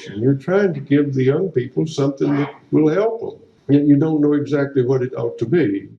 And you're trying to give the young people something that will help them, yet you don't know exactly what it ought to be.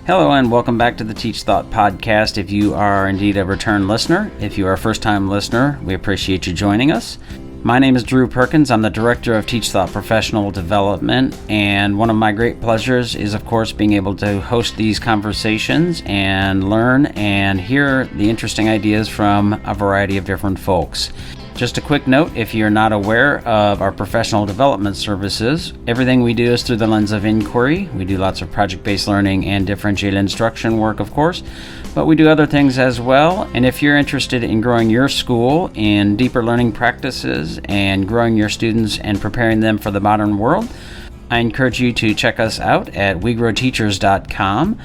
Hello and welcome back to the Teach Thought Podcast. If you are indeed a return listener, if you are a first-time listener, we appreciate you joining us. My name is Drew Perkins. I'm the Director of Teach Thought Professional Development, and one of my great pleasures is, of course, being able to host these conversations and learn and hear the interesting ideas from a variety of different folks. Just a quick note, if you're not aware of our professional development services, everything we do is through the lens of inquiry. We do lots of project-based learning and differentiated instruction work, of course, but we do other things as well. And if you're interested in growing your school in deeper learning practices and growing your students and preparing them for the modern world, I encourage you to check us out at wegrowteachers.com.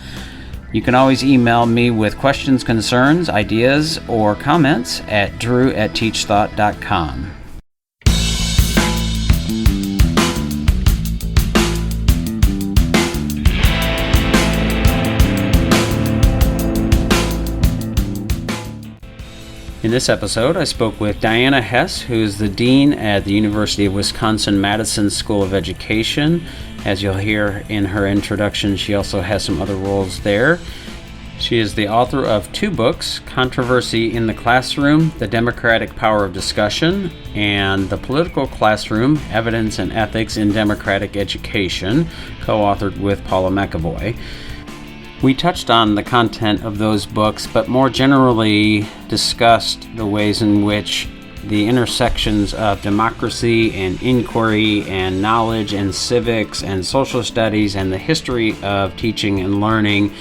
You can always email me with questions, concerns, ideas, or comments at drew@teachthought.com. In this episode, I spoke with Diana Hess, who is the Dean at the University of Wisconsin-Madison School of Education. As you'll hear in her introduction, she also has some other roles there. She is the author of two books, Controversy in the Classroom, The Democratic Power of Discussion, and The Political Classroom, Evidence and Ethics in Democratic Education, co-authored with Paula McAvoy. We touched on the content of those books, but more generally discussed the ways in which the intersections of democracy and inquiry and knowledge and civics and social studies and the history of teaching and learning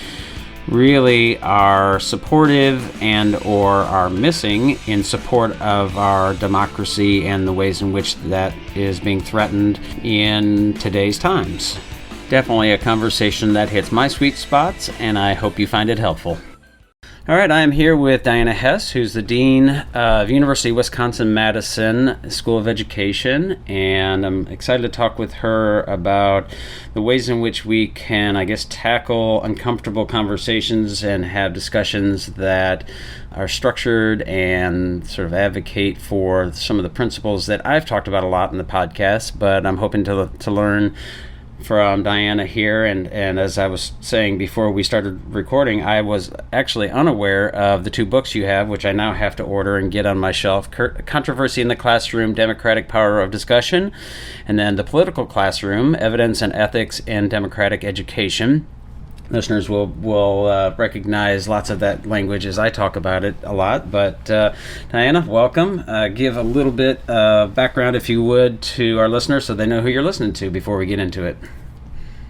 really are supportive and or are missing in support of our democracy and the ways in which that is being threatened in today's times. Definitely a conversation that hits my sweet spots, and I hope you find it helpful. All right, I am here with Diana Hess, who's the Dean of University of Wisconsin-Madison School of Education, and I'm excited to talk with her about the ways in which we can, tackle uncomfortable conversations and have discussions that are structured and sort of advocate for some of the principles that I've talked about a lot in the podcast, but I'm hoping to learn from Diana here, and as I was saying before we started recording, I was actually unaware of the two books you have, which I now have to order and get on my shelf. Controversy in the Classroom, Democratic Power of Discussion, and then The Political Classroom, Evidence and Ethics in Democratic Education. Listeners will recognize lots of that language as I talk about it a lot. But Diana, welcome. Give a little bit of background, if you would, to our listeners so they know who you're listening to before we get into it.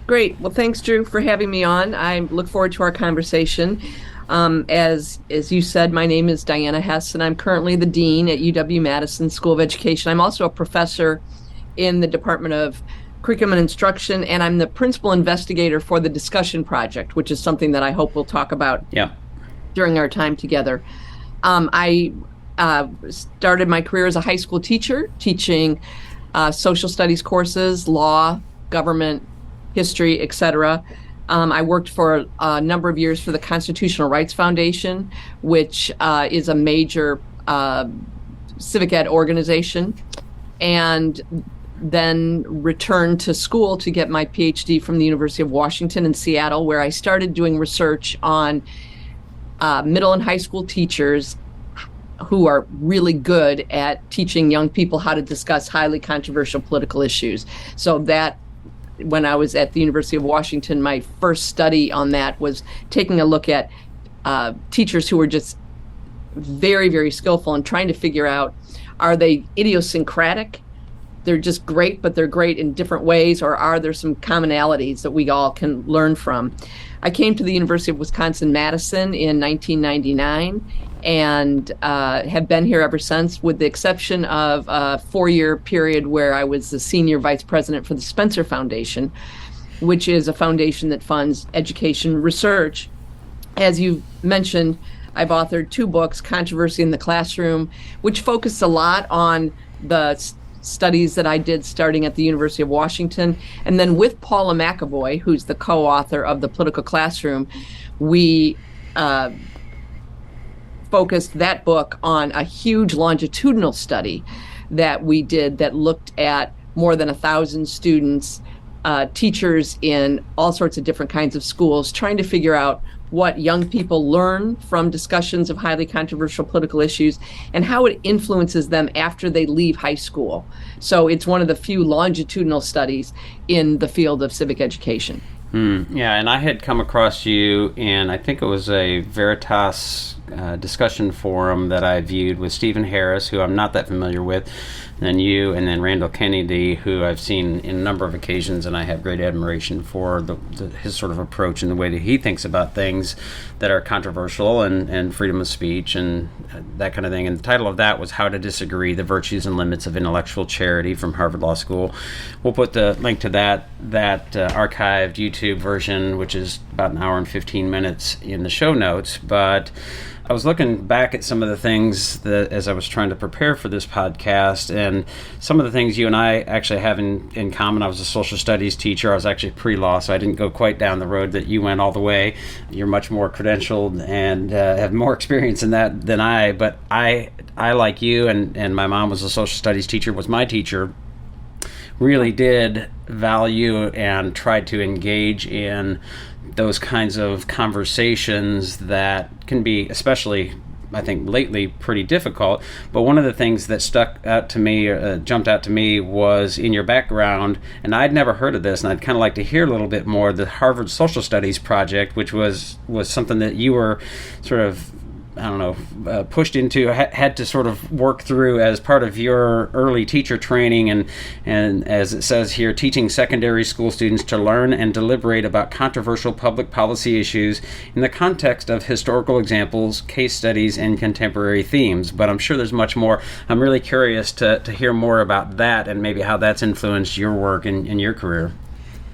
Great. Well, thanks, Drew, for having me on. I look forward to our conversation. As you said, my name is Diana Hess, and I'm currently the Dean at UW-Madison School of Education. I'm also a professor in the Department of Curriculum and Instruction, and I'm the principal investigator for the Discussion Project, which is something that I hope we'll talk about during our time together. I started my career as a high school teacher, teaching social studies courses, law, government, history, etc. I worked for a number of years for the Constitutional Rights Foundation, which is a major civic ed organization, and then returned to school to get my PhD from the University of Washington in Seattle, where I started doing research on middle and high school teachers who are really good at teaching young people how to discuss highly controversial political issues. So that, when I was at the University of Washington, my first study on that was taking a look at teachers who were just very, very skillful and trying to figure out, are they idiosyncratic? They're just great, but they're great in different ways, or are there some commonalities that we all can learn from? I came to the University of Wisconsin-Madison in 1999 and have been here ever since, with the exception of a 4-year period where I was the senior vice president for the Spencer Foundation, which is a foundation that funds education research. As you mentioned, I've authored 2 books, Controversy in the Classroom, which focus a lot on the studies that I did starting at the University of Washington. And then with Paula McAvoy, who's the co-author of The Political Classroom, we focused that book on a huge longitudinal study that we did that looked at more than 1,000 students, teachers in all sorts of different kinds of schools, trying to figure out what young people learn from discussions of highly controversial political issues and how it influences them after they leave high school. So it's one of the few longitudinal studies in the field of civic education. Yeah, and I had come across you in, I think it was a Veritas discussion forum that I viewed with Stephen Harris, who I'm not that familiar with, and you, and then Randall Kennedy, who I've seen in a number of occasions, and I have great admiration for his sort of approach and the way that he thinks about things that are controversial and freedom of speech and that kind of thing. And the title of that was How to Disagree, the Virtues and Limits of Intellectual Charity from Harvard Law School. We'll put the link to that archived YouTube version, which is about an hour and 15 minutes, in the show notes. But I was looking back at some of the things that, as I was trying to prepare for this podcast, and some of the things you and I actually have in common. I was a social studies teacher. I was actually pre-law, so I didn't go quite down the road that you went all the way. You're much more credentialed and have more experience in that than I. But I like you, and my mom was a social studies teacher, was my teacher, really did value and tried to engage in those kinds of conversations that can be, especially, I think, lately pretty difficult. But one of the things that jumped out to me was in your background, and I'd never heard of this, and I'd kind of like to hear a little bit more, the Harvard Social Studies Project, which was something that you were sort of, pushed into, had to sort of work through as part of your early teacher training, and as it says here, teaching secondary school students to learn and deliberate about controversial public policy issues in the context of historical examples, case studies, and contemporary themes. But I'm sure there's much more. I'm really curious to hear more about that and maybe how that's influenced your work in your career.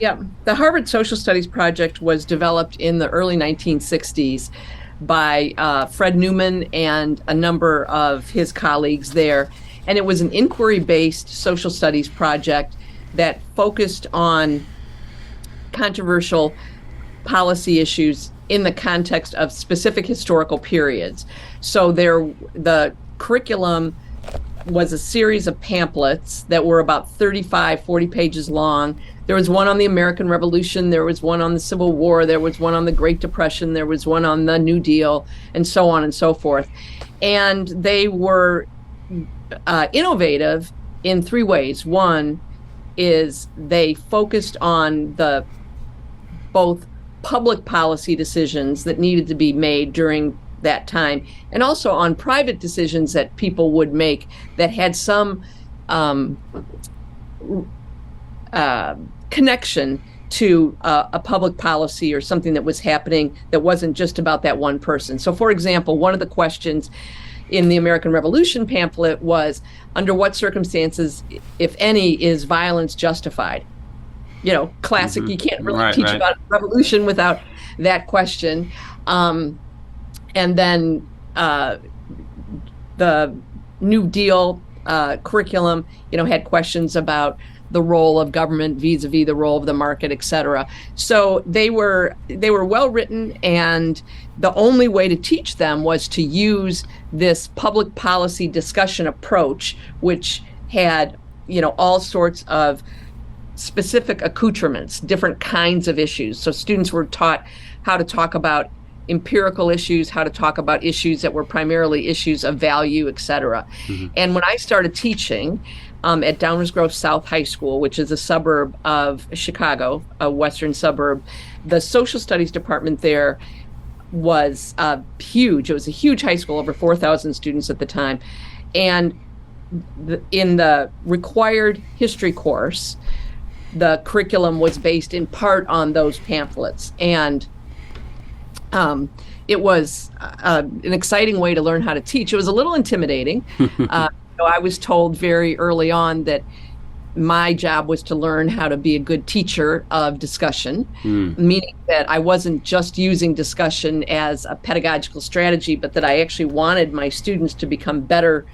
Yeah, the Harvard Social Studies Project was developed in the early 1960s by Fred Newman and a number of his colleagues there. And it was an inquiry-based social studies project that focused on controversial policy issues in the context of specific historical periods. So the curriculum was a series of pamphlets that were about 35, 40 pages long. There was one on the American Revolution, there was one on the Civil War, there was one on the Great Depression, there was one on the New Deal, and so on and so forth. And they were innovative in three ways. One is they focused on the both public policy decisions that needed to be made during that time, and also on private decisions that people would make that had some connection to a public policy or something that was happening that wasn't just about that one person. So, for example, one of the questions in the American Revolution pamphlet was, under what circumstances, if any, is violence justified? Classic. Mm-hmm. You can't really teach about revolution without that question. And then the New Deal curriculum, had questions about the role of government vis-a-vis the role of the market, et cetera. So they were well written, and the only way to teach them was to use this public policy discussion approach, which had, all sorts of specific accoutrements, different kinds of issues. So students were taught how to talk about empirical issues, how to talk about issues that were primarily issues of value, et cetera. Mm-hmm. And when I started teaching at Downers Grove South High School, which is a suburb of Chicago, a western suburb, the social studies department there was huge. It was a huge high school, over 4,000 students at the time. And in the required history course, the curriculum was based in part on those pamphlets. And it was an exciting way to learn how to teach. It was a little intimidating. I was told very early on that my job was to learn how to be a good teacher of discussion, meaning that I wasn't just using discussion as a pedagogical strategy, but that I actually wanted my students to become better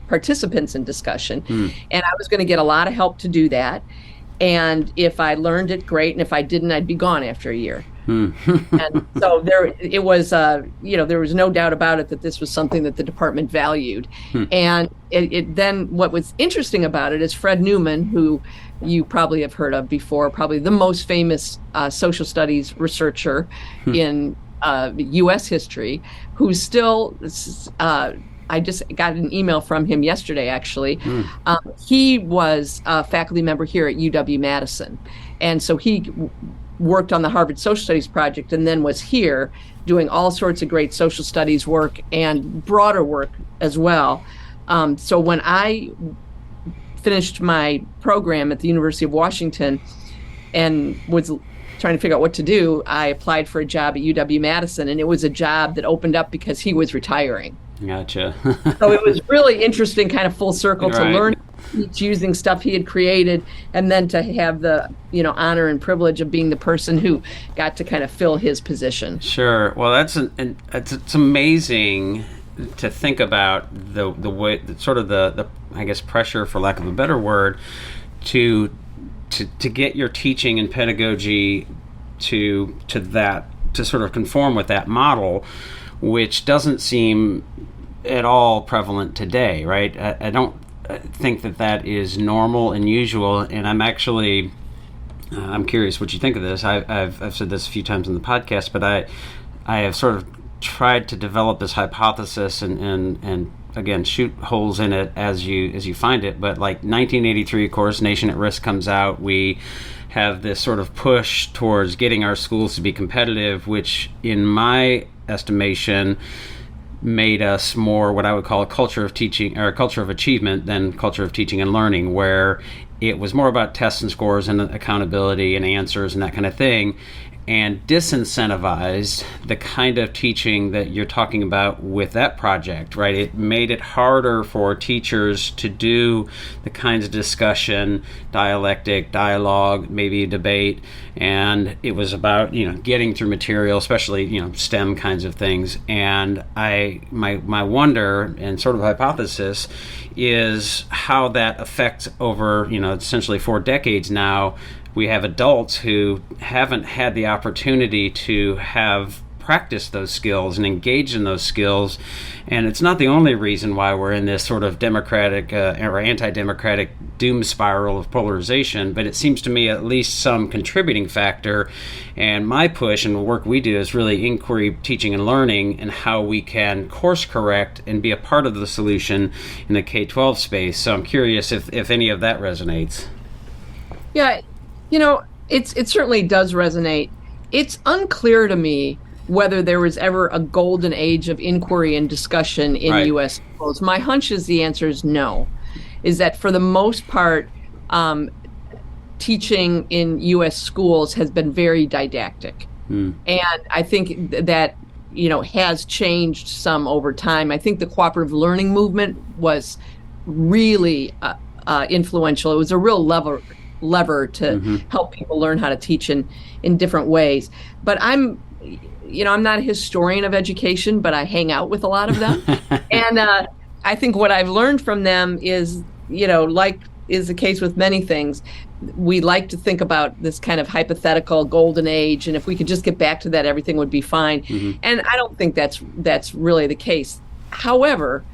participants in discussion. And I was going to get a lot of help to do that. And if I learned it, great. And if I didn't, I'd be gone after a year. And so there was no doubt about it that this was something that the department valued. And then what was interesting about it is Fred Newman, who you probably have heard of before, probably the most famous social studies researcher in U.S. history, who's still, I just got an email from him yesterday, actually. He was a faculty member here at UW-Madison. And so he worked on the Harvard Social Studies project and then was here doing all sorts of great social studies work and broader work as well. So when I finished my program at the University of Washington and was trying to figure out what to do, I applied for a job at UW-Madison, and it was a job that opened up because he was retiring. Gotcha. So it was really interesting, kind of full circle, to Right. learn using stuff he had created, and then to have the honor and privilege of being the person who got to kind of fill his position. Sure. Well, it's amazing to think about the way, sort of the I guess pressure, for lack of a better word, to get your teaching and pedagogy to sort of conform with that model, which doesn't seem at all prevalent today, right? I don't think that is normal and usual, and I'm actually I'm curious what you think of this. I've said this a few times in the podcast, but I have sort of tried to develop this hypothesis and again, shoot holes in it as you find it. But like 1983, of course, Nation at Risk comes out. We have this sort of push towards getting our schools to be competitive, which in my estimation made us more what I would call a culture of teaching, or a culture of achievement, than culture of teaching and learning, where it was more about tests and scores and accountability and answers and that kind of thing, and disincentivized the kind of teaching that you're talking about with that project, right? It made it harder for teachers to do the kinds of discussion, dialectic, dialogue, maybe a debate, and it was about, getting through material, especially, STEM kinds of things. And my wonder and sort of hypothesis is how that affects over, essentially 4 decades now. We have adults who haven't had the opportunity to have practiced those skills and engage in those skills. And it's not the only reason why we're in this sort of democratic or anti-democratic doom spiral of polarization, but it seems to me at least some contributing factor. And my push and the work we do is really inquiry, teaching, and learning, and how we can course correct and be a part of the solution in the K-12 space. So I'm curious if any of that resonates. Yeah. It certainly does resonate. It's unclear to me whether there was ever a golden age of inquiry and discussion in Right. U.S. schools. My hunch is the answer is no. Is that for the most part, teaching in U.S. schools has been very didactic. And I think that, has changed some over time. I think the cooperative learning movement was really influential. It was a real lever to help people learn how to teach in different ways. But I'm not a historian of education, but I hang out with a lot of them. And I think what I've learned from them is, like is the case with many things, we like to think about this kind of hypothetical golden age, and if we could just get back to that, everything would be fine. And I don't think that's really the case. However,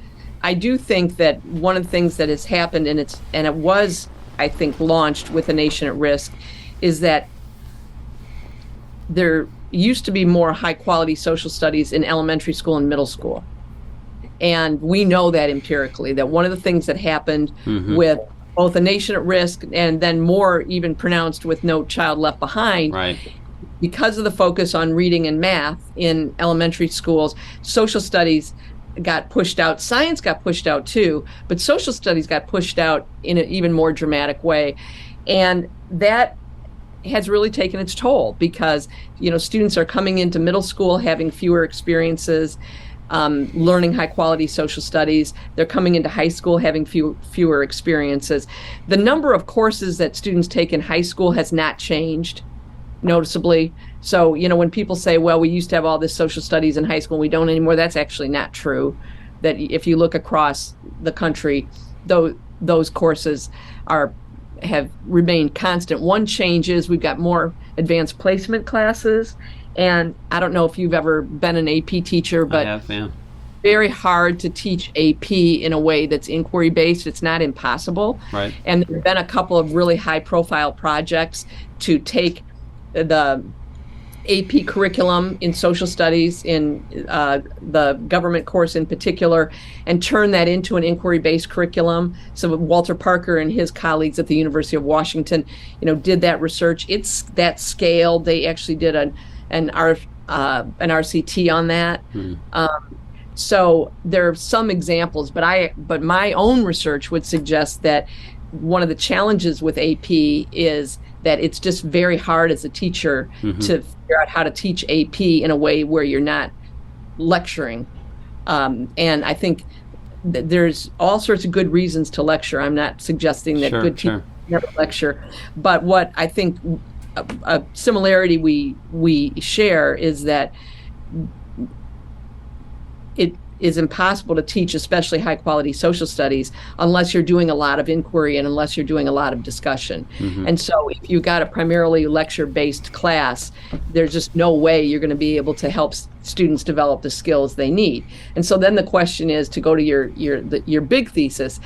I do think that one of the things that has happened, and it was, I think, launched with A Nation at Risk, is that there used to be more high quality social studies in elementary school and middle school. And we know that empirically, that one of the things that happened with both A Nation at Risk and then more even pronounced with No Child Left Behind, Right. because of the focus on reading and math in elementary schools, social studies got pushed out. Science got pushed out too, but social studies got pushed out in an even more dramatic way. And that has really taken its toll because, students are coming into middle school having fewer experiences, learning high quality social studies. They're coming into high school having fewer experiences. The number of courses that students take in high school has not changed noticeably. So, when people say, well, we used to have all this social studies in high school, we don't anymore, that's actually not true. that if you look across the country, those courses have remained constant. One change is we've got more advanced placement classes, and I don't know if you've ever been an AP teacher, but I have, yeah. Very hard to teach AP in a way that's inquiry based. It's not impossible. Right. And there have been a couple of really high profile projects to take the AP curriculum in social studies, in the government course in particular, and turn that into an inquiry-based curriculum. So Walter Parker and his colleagues at the University of Washington, did that research. It's that scale. They actually did an RCT on that. So there are some examples, but my own research would suggest that one of the challenges with AP is that it's just very hard as a teacher to figure out how to teach AP in a way where you're not lecturing. And I think that there's all sorts of good reasons to lecture. I'm not suggesting that good teachers never lecture. But what I think a similarity we share is that it is impossible to teach, especially high quality social studies, unless you're doing a lot of inquiry and unless you're doing a lot of discussion. And so if you've got a primarily lecture based class, there's just no way you're going to be able to help students develop the skills they need. And so then the question is, to go to your big thesis,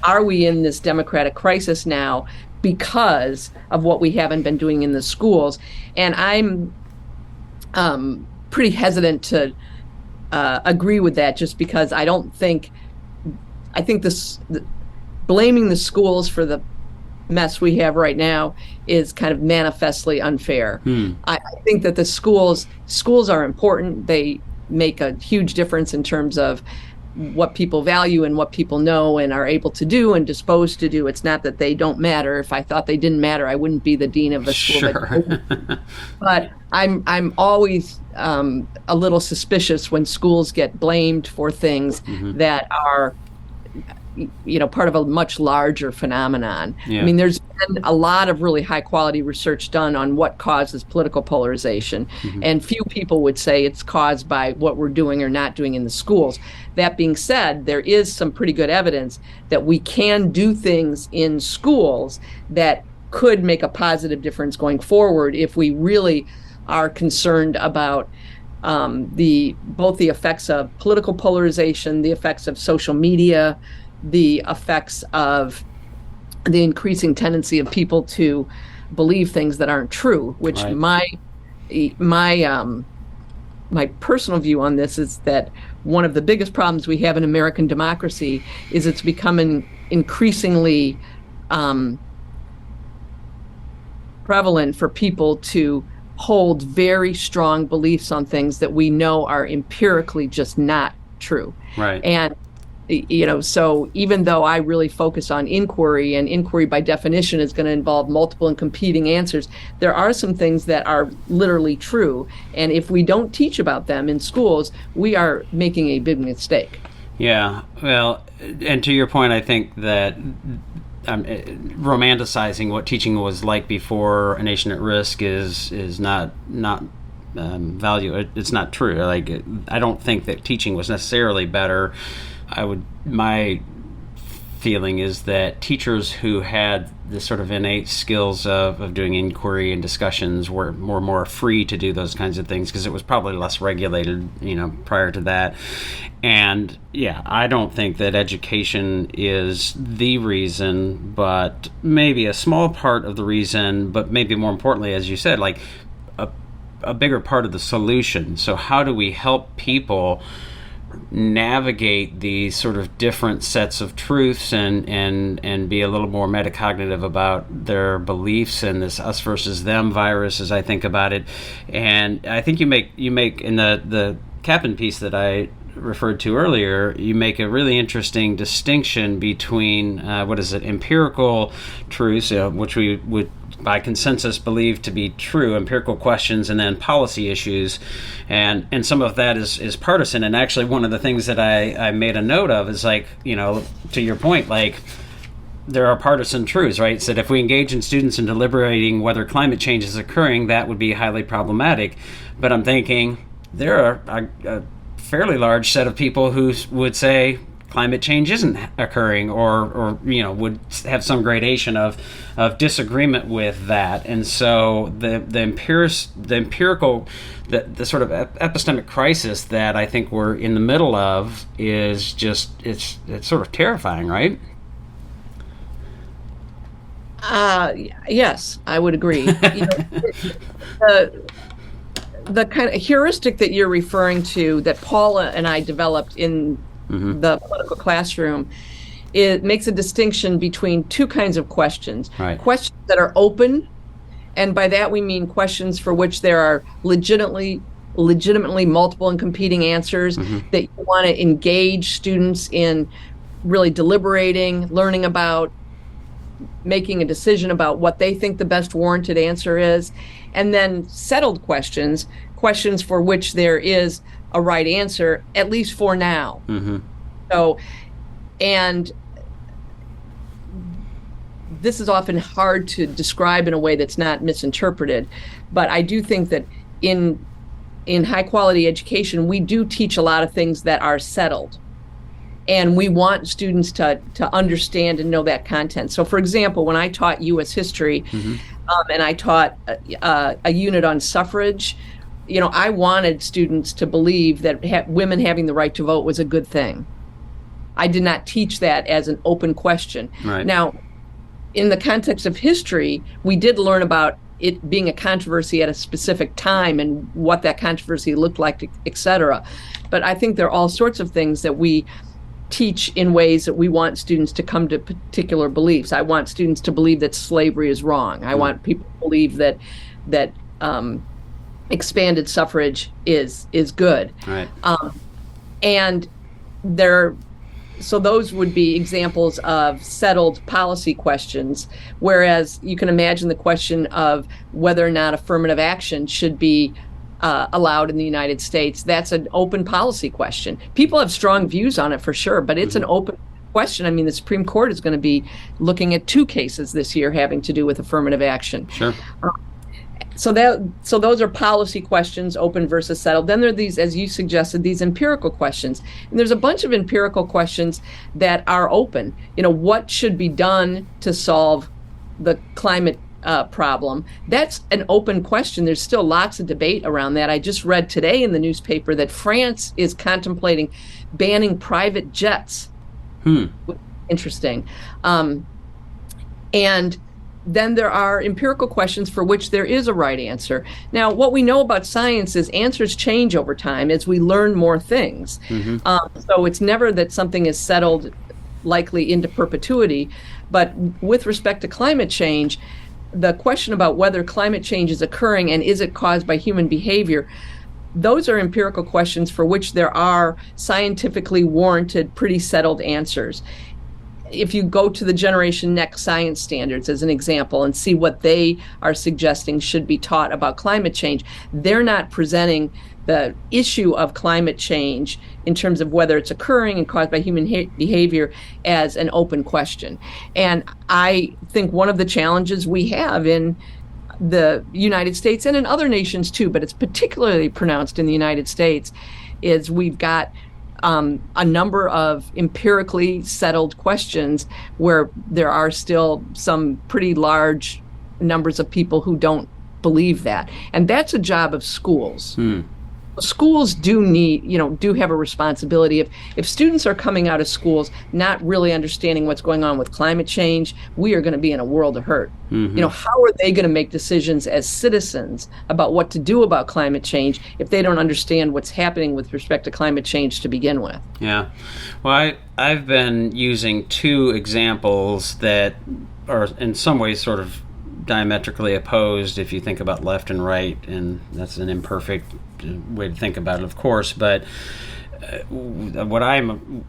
are we in this democratic crisis now because of what we haven't been doing in the schools? And I'm pretty hesitant to agree with that, just because I think blaming the schools for the mess we have right now is kind of manifestly unfair. I think that the schools are important. They make a huge difference in terms of what people value and what people know and are able to do and disposed to do. It's not that they don't matter. If I thought they didn't matter, I wouldn't be the dean of a school. But I'm always a little suspicious when schools get blamed for things that are part of a much larger phenomenon. I mean, there's been a lot of really high quality research done on what causes political polarization, and few people would say it's caused by what we're doing or not doing in the schools. That being said, there is some pretty good evidence that we can do things in schools that could make a positive difference going forward if we really are concerned about both the effects of political polarization, the effects of social media, the effects of the increasing tendency of people to believe things that aren't true, which my personal view on this is that one of the biggest problems we have in American democracy is it's becoming increasingly prevalent for people to hold very strong beliefs on things that we know are empirically just not true. And so even though I really focus on inquiry, and inquiry by definition is going to involve multiple and competing answers, there are some things that are literally true. And if we don't teach about them in schools, we are making a big mistake. Yeah, well, and to your point, I think that romanticizing what teaching was like before A Nation at Risk is not value. It's not true. I don't think that teaching was necessarily better. My feeling is that teachers who had this sort of innate skills of doing inquiry and discussions were more free to do those kinds of things, because it was probably less regulated, prior to that. And I don't think that education is the reason, but maybe a small part of the reason, but maybe more importantly, as you said, like a bigger part of the solution. So how do we help people navigate these sort of different sets of truths and be a little more metacognitive about their beliefs and this us versus them virus, as I think about it. And I think you make in the Kaplan piece that I referred to earlier, you make a really interesting distinction between empirical truths, which we would by consensus believe to be true, empirical questions, and then policy issues, and some of that is partisan. And actually, one of the things that I made a note of is, to your point, there are partisan truths, right? So that if we engage in students in deliberating whether climate change is occurring, that would be highly problematic. But I'm thinking there are fairly large set of people who would say climate change isn't occurring, or would have some gradation of disagreement with that. And so the empirical, the sort of epistemic crisis that I think we're in the middle of is just it's sort of terrifying, right? Yes, I would agree. The kind of heuristic that you're referring to, that Paula and I developed in the political classroom, it makes a distinction between two kinds of questions. Right. Questions that are open, and by that we mean questions for which there are legitimately multiple and competing answers, that you want to engage students in really deliberating, learning about, making a decision about what they think the best warranted answer is. And then settled questions for which there is a right answer, at least for now. So, and this is often hard to describe in a way that's not misinterpreted, but I do think that in high quality education, we do teach a lot of things that are settled. And we want students to understand and know that content. So, for example, when I taught U.S. history, and I taught a unit on suffrage, I wanted students to believe that women having the right to vote was a good thing. I did not teach that as an open question. Right. Now, in the context of history, we did learn about it being a controversy at a specific time and what that controversy looked like, et cetera. But I think there are all sorts of things that we teach in ways that we want students to come to particular beliefs. I want students to believe that slavery is wrong. I want people to believe that expanded suffrage is good. Right. And so those would be examples of settled policy questions, whereas you can imagine the question of whether or not affirmative action should be allowed in the United States. That's an open policy question. People have strong views on it for sure, but it's an open question. I mean, the Supreme Court is going to be looking at 2 cases this year having to do with affirmative action. Sure. So those are policy questions, open versus settled. Then there are these, as you suggested, these empirical questions. And there's a bunch of empirical questions that are open. What should be done to solve the climate problem? That's an open question. There's still lots of debate around that. I just read today in the newspaper that France is contemplating banning private jets. Interesting. And then there are empirical questions for which there is a right answer. Now, what we know about science is answers change over time as we learn more things. So it's never that something is settled likely into perpetuity. But with respect to climate change, the question about whether climate change is occurring and is it caused by human behavior, those are empirical questions for which there are scientifically warranted, pretty settled answers. If you go to the Generation Next science standards as an example and see what they are suggesting should be taught about climate change, they're not presenting the issue of climate change in terms of whether it's occurring and caused by human behavior as an open question. And I think one of the challenges we have in the United States and in other nations too, but it's particularly pronounced in the United States, is we've got a number of empirically settled questions where there are still some pretty large numbers of people who don't believe that. And that's a job of schools. Schools do have a responsibility. If students are coming out of schools not really understanding what's going on with climate change, we are going to be in a world of hurt. How are they going to make decisions as citizens about what to do about climate change if they don't understand what's happening with respect to climate change to begin with? Yeah. Well, I've been using 2 examples that are in some ways sort of diametrically opposed if you think about left and right, and that's an imperfect way to think about it, of course, but what I'm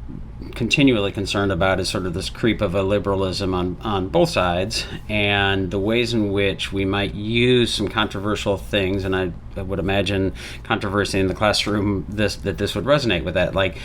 continually concerned about is sort of this creep of a liberalism on both sides, and the ways in which we might use some controversial things, and I would imagine controversy in the classroom, this would resonate with that. Like,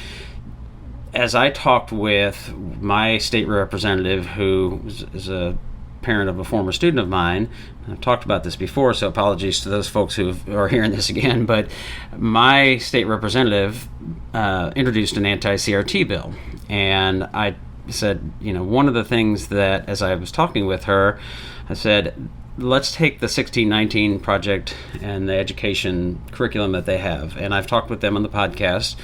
as I talked with my state representative, who is a parent of a former student of mine. I've talked about this before, so apologies to those folks who are hearing this again, but my state representative introduced an anti-CRT bill. And I said, one of the things that, as I was talking with her, I said, let's take the 1619 project and the education curriculum that they have. And I've talked with them on the podcast.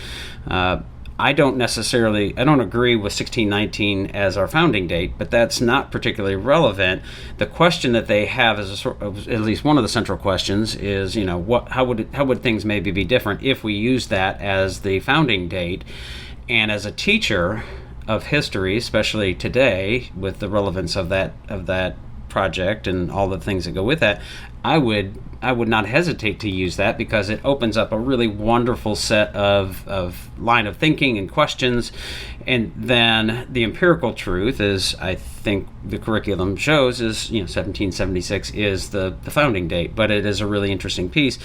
I don't agree with 1619 as our founding date, but that's not particularly relevant. The question that they have is at least one of the central questions is, how would things maybe be different if we use that as the founding date? And as a teacher of history, especially today, with the relevance of that project and all the things that go with that, I would not hesitate to use that, because it opens up a really wonderful set of line of thinking and questions. And then the empirical truth is, I think the curriculum shows, is 1776 is the founding date, but it is a really interesting piece.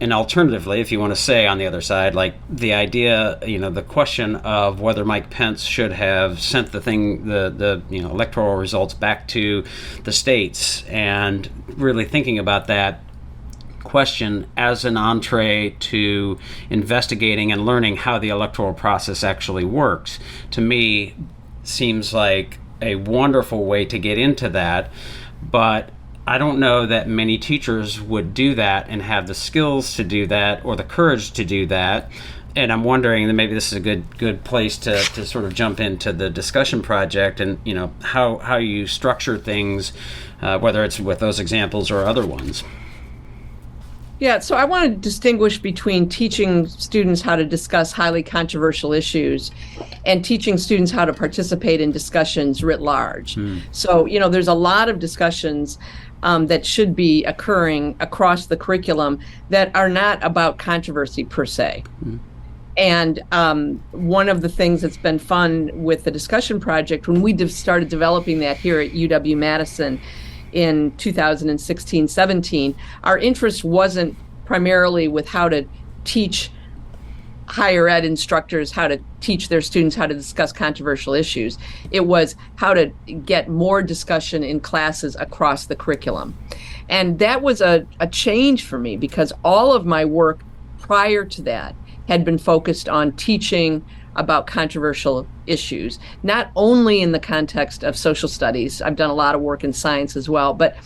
And alternatively, if you want to say on the other side, like the idea, the question of whether Mike Pence should have sent the electoral results back to the states, and really thinking about that question as an entree to investigating and learning how the electoral process actually works, to me seems like a wonderful way to get into that. But I don't know that many teachers would do that and have the skills to do that or the courage to do that. And I'm wondering that maybe this is a good place to sort of jump into the discussion project and how you structure things, whether it's with those examples or other ones. Yeah, so I want to distinguish between teaching students how to discuss highly controversial issues and teaching students how to participate in discussions writ large. So, there's a lot of discussions that should be occurring across the curriculum that are not about controversy per se. And one of the things that's been fun with the discussion project, when we started developing that here at UW-Madison in 2016-17, our interest wasn't primarily with how to teach higher ed instructors how to teach their students how to discuss controversial issues. It was how to get more discussion in classes across the curriculum. And that was a change for me, because all of my work prior to that had been focused on teaching about controversial issues, not only in the context of social studies. I've done a lot of work in science as well, but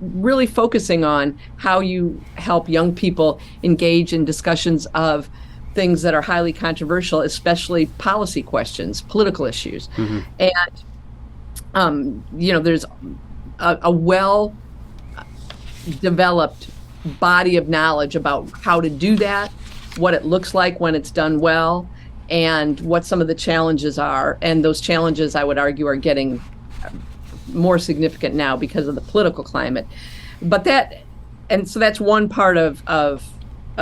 really focusing on how you help young people engage in discussions of things that are highly controversial, especially policy questions, political issues. And, there's a well-developed body of knowledge about how to do that, what it looks like when it's done well, and what some of the challenges are. And those challenges, I would argue, are getting more significant now because of the political climate. So that's one part of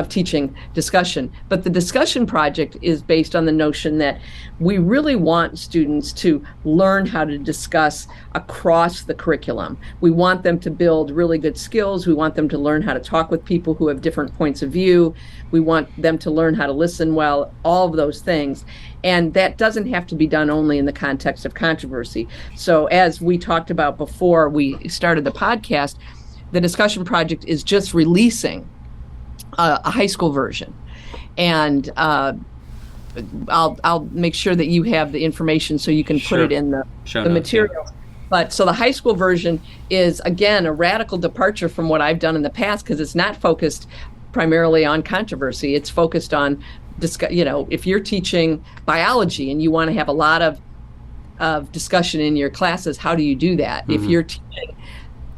teaching discussion. But the discussion project is based on the notion that we really want students to learn how to discuss across the curriculum. We want them to build really good skills. We want them to learn how to talk with people who have different points of view. We want them to learn how to listen well, all of those things. And that doesn't have to be done only in the context of controversy. So as we talked about before we started the podcast, the discussion project is just releasing a high school version. And I'll make sure that you have the information so you can put it in the material. Yeah. But so the high school version is, again, a radical departure from what I've done in the past, because it's not focused primarily on controversy. It's focused on, if you're teaching biology and you want to have a lot of discussion in your classes, how do you do that? If you're teaching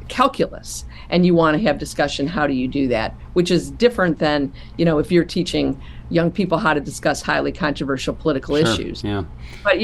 calculus and you want to have discussion, how do you do that? Which is different than, if you're teaching young people how to discuss highly controversial political issues. Yeah. But,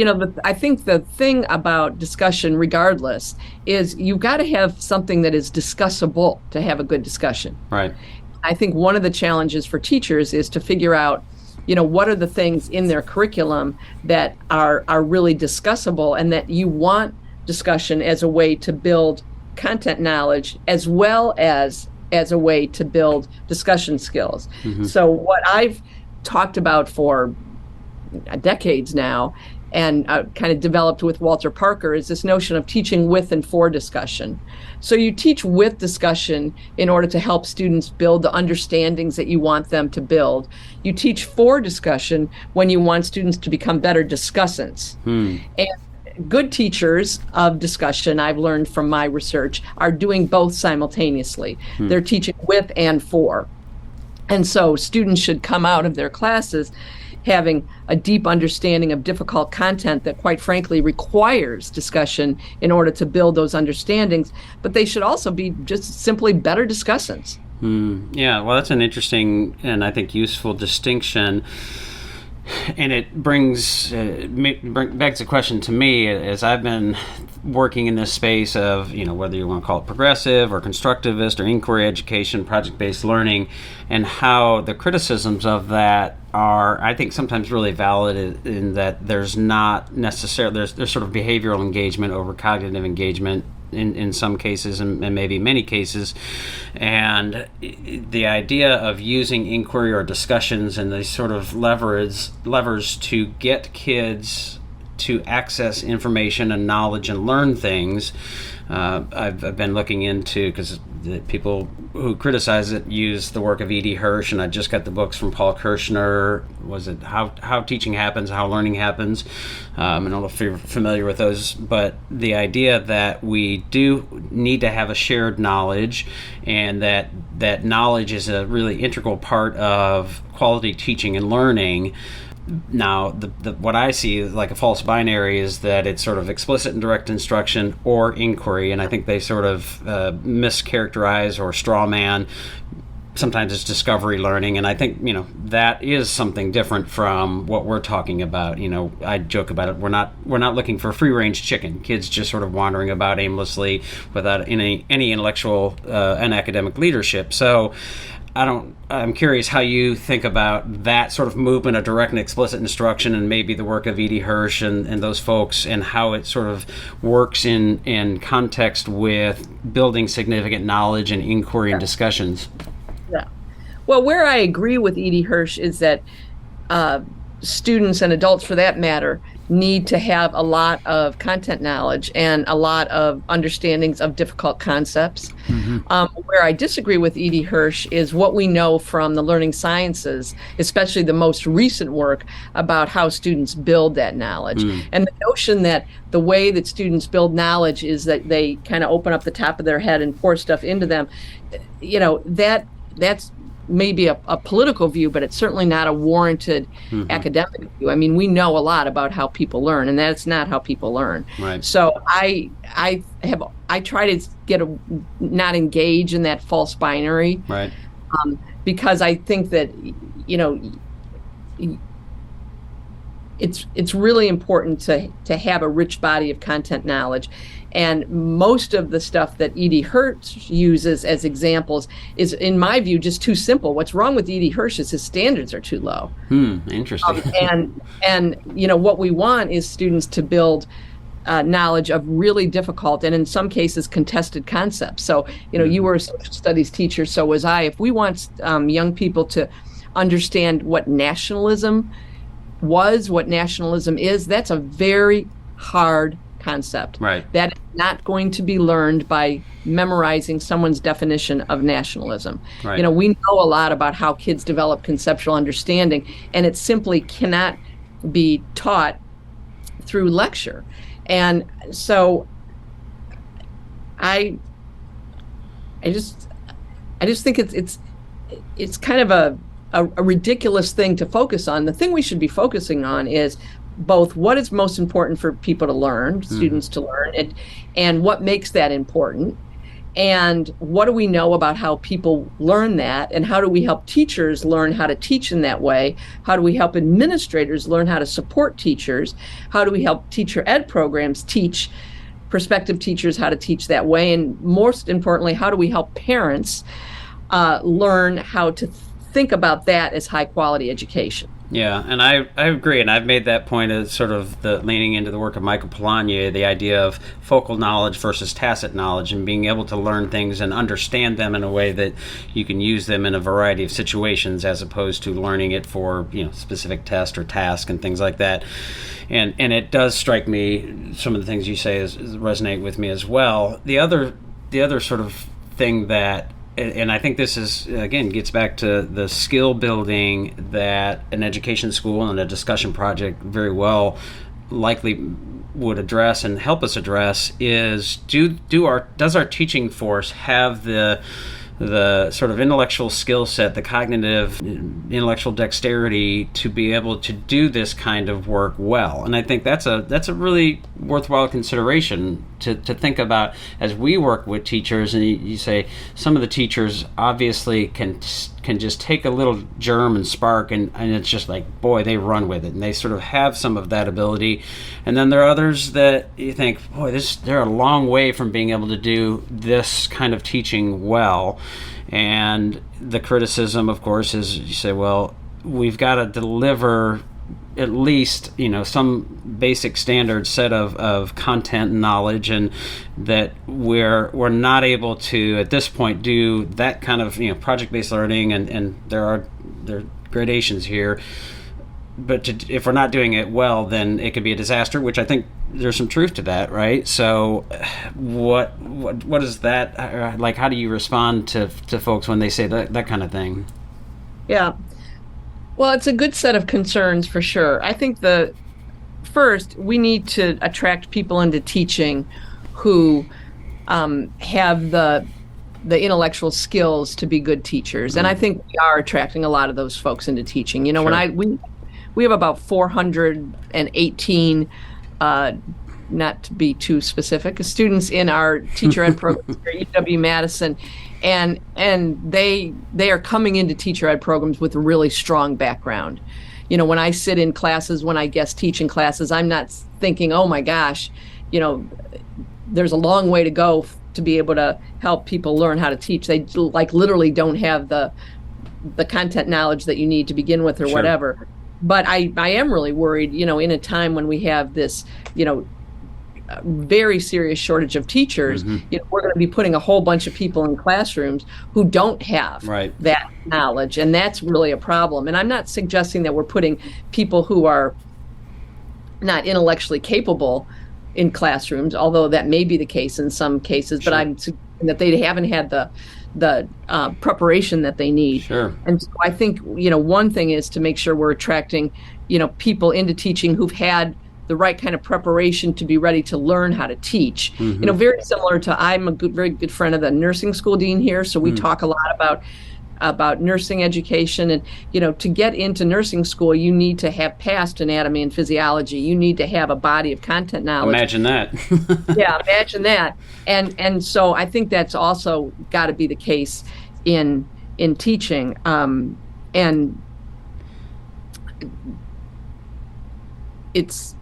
I think the thing about discussion, regardless, is you've got to have something that is discussable to have a good discussion. Right. I think one of the challenges for teachers is to figure out, what are the things in their curriculum that are really discussable, and that you want discussion as a way to build content knowledge as well as a way to build discussion skills. So what I've talked about for decades now and kind of developed with Walter Parker is this notion of teaching with and for discussion. So you teach with discussion in order to help students build the understandings that you want them to build. You teach for discussion when you want students to become better discussants. And good teachers of discussion, I've learned from my research, are doing both simultaneously. They're teaching with and for. And so students should come out of their classes having a deep understanding of difficult content that, quite frankly, requires discussion in order to build those understandings. But they should also be just simply better discussants. Yeah, well, that's an interesting and I think useful distinction. And it begs a question to me as I've been working in this space of, whether you want to call it progressive or constructivist or inquiry education, project-based learning, and how the criticisms of that are, I think, sometimes really valid in that there's not necessarily, there's sort of behavioral engagement over cognitive engagement in some cases and maybe many cases. And the idea of using inquiry or discussions and these sort of levers to get kids to access information and knowledge and learn things, I've been looking into, because the people who criticize it use the work of E.D. Hirsch, and I just got the books from Paul Kirshner. Was it How Teaching Happens, How Learning Happens? I don't know if you're familiar with those, but the idea that we do need to have a shared knowledge, and that knowledge is a really integral part of quality teaching and learning. Now, what I see like a false binary is that it's sort of explicit and direct instruction or inquiry, and I think they sort of mischaracterize or straw man. Sometimes it's discovery learning, and I think that is something different from what we're talking about. I joke about it. We're not looking for free range chicken. Kids just sort of wandering about aimlessly without any intellectual and academic leadership. So I'm curious how you think about that sort of movement of direct and explicit instruction, and maybe the work of E.D. Hirsch and those folks, and how it sort of works in context with building significant knowledge and inquiry and discussions. Yeah. Well, where I agree with E.D. Hirsch is that students and adults, for that matter, need to have a lot of content knowledge and a lot of understandings of difficult concepts. Where I disagree with E.D. Hirsch is what we know from the learning sciences, especially the most recent work about how students build that knowledge. And the notion that the way that students build knowledge is that they kind of open up the top of their head and pour stuff into them, that's maybe a political view, but it's certainly not a warranted academic view. I mean, we know a lot about how people learn, and that's not how people learn. Right. So I try to not engage in that false binary. Right. Because I think that it's really important to have a rich body of content knowledge. And most of the stuff that E.D. Hirsch uses as examples is, in my view, just too simple. What's wrong with E.D. Hirsch is his standards are too low. Interesting. And what we want is students to build knowledge of really difficult and in some cases contested concepts. So, you were a social studies teacher, so was I. If we want young people to understand what nationalism was, what nationalism is, that's a very hard concept. Right. That is not going to be learned by memorizing someone's definition of nationalism. Right. We know a lot about how kids develop conceptual understanding, and it simply cannot be taught through lecture. And so I just think it's kind of a ridiculous thing to focus on. The thing we should be focusing on is both what is most important for people to learn, students to learn, and what makes that important, and what do we know about how people learn that, and how do we help teachers learn how to teach in that way? How do we help administrators learn how to support teachers? How do we help teacher ed programs teach prospective teachers how to teach that way? And most importantly, how do we help parents learn how to think about that as high quality education? Yeah, and I agree, and I've made that point as sort of the leaning into the work of Michael Polanyi, the idea of focal knowledge versus tacit knowledge, and being able to learn things and understand them in a way that you can use them in a variety of situations, as opposed to learning it for specific test or task and things like that. And it does strike me, some of the things you say resonate with me as well. The other sort of thing that, and I think this is, again, gets back to the skill building that an education school and a discussion project very well likely would address and help us address, is does our teaching force have the sort of intellectual skill set, the cognitive intellectual dexterity to be able to do this kind of work well? And I think that's a really worthwhile consideration to think about as we work with teachers. And you say some of the teachers obviously can just take a little germ and spark, and it's just like, boy, they run with it, and they sort of have some of that ability. And then there are others that you think, boy, they're a long way from being able to do this kind of teaching well. And the criticism, of course, is you say, well, we've got to deliver at least some basic standard set of content and knowledge, and that we're not able to at this point do that kind of project-based learning, and there are gradations here, but if we're not doing it well, then it could be a disaster, which I think there's some truth to that, right? So what is that like? How do you respond to folks when they say that kind of thing? Yeah. Well, it's a good set of concerns for sure. I think first, we need to attract people into teaching who have the intellectual skills to be good teachers. And I think we are attracting a lot of those folks into teaching. Sure. When we have about 418, not to be too specific, students in our teacher ed programs here at UW-Madison. And they are coming into teacher ed programs with a really strong background. When I sit in classes, when I guest teach in classes, I'm not thinking, oh my gosh, there's a long way to go to be able to help people learn how to teach. They literally don't have the content knowledge that you need to begin with or Sure. whatever. But I am really worried, in a time when we have this, very serious shortage of teachers. We're going to be putting a whole bunch of people in classrooms who don't have that knowledge, and that's really a problem. And I'm not suggesting that we're putting people who are not intellectually capable in classrooms, although that may be the case in some cases. Sure. But I'm suggesting that they haven't had the preparation that they need. Sure. And so I think one thing is to make sure we're attracting people into teaching who've had the right kind of preparation to be ready to learn how to teach. Very similar to, I'm a very good friend of the nursing school dean here, so we talk a lot about nursing education. And to get into nursing school, you need to have passed anatomy and physiology. You need to have a body of content knowledge. Imagine that. Yeah, imagine that. And so I think that's also got to be the case in teaching. And it's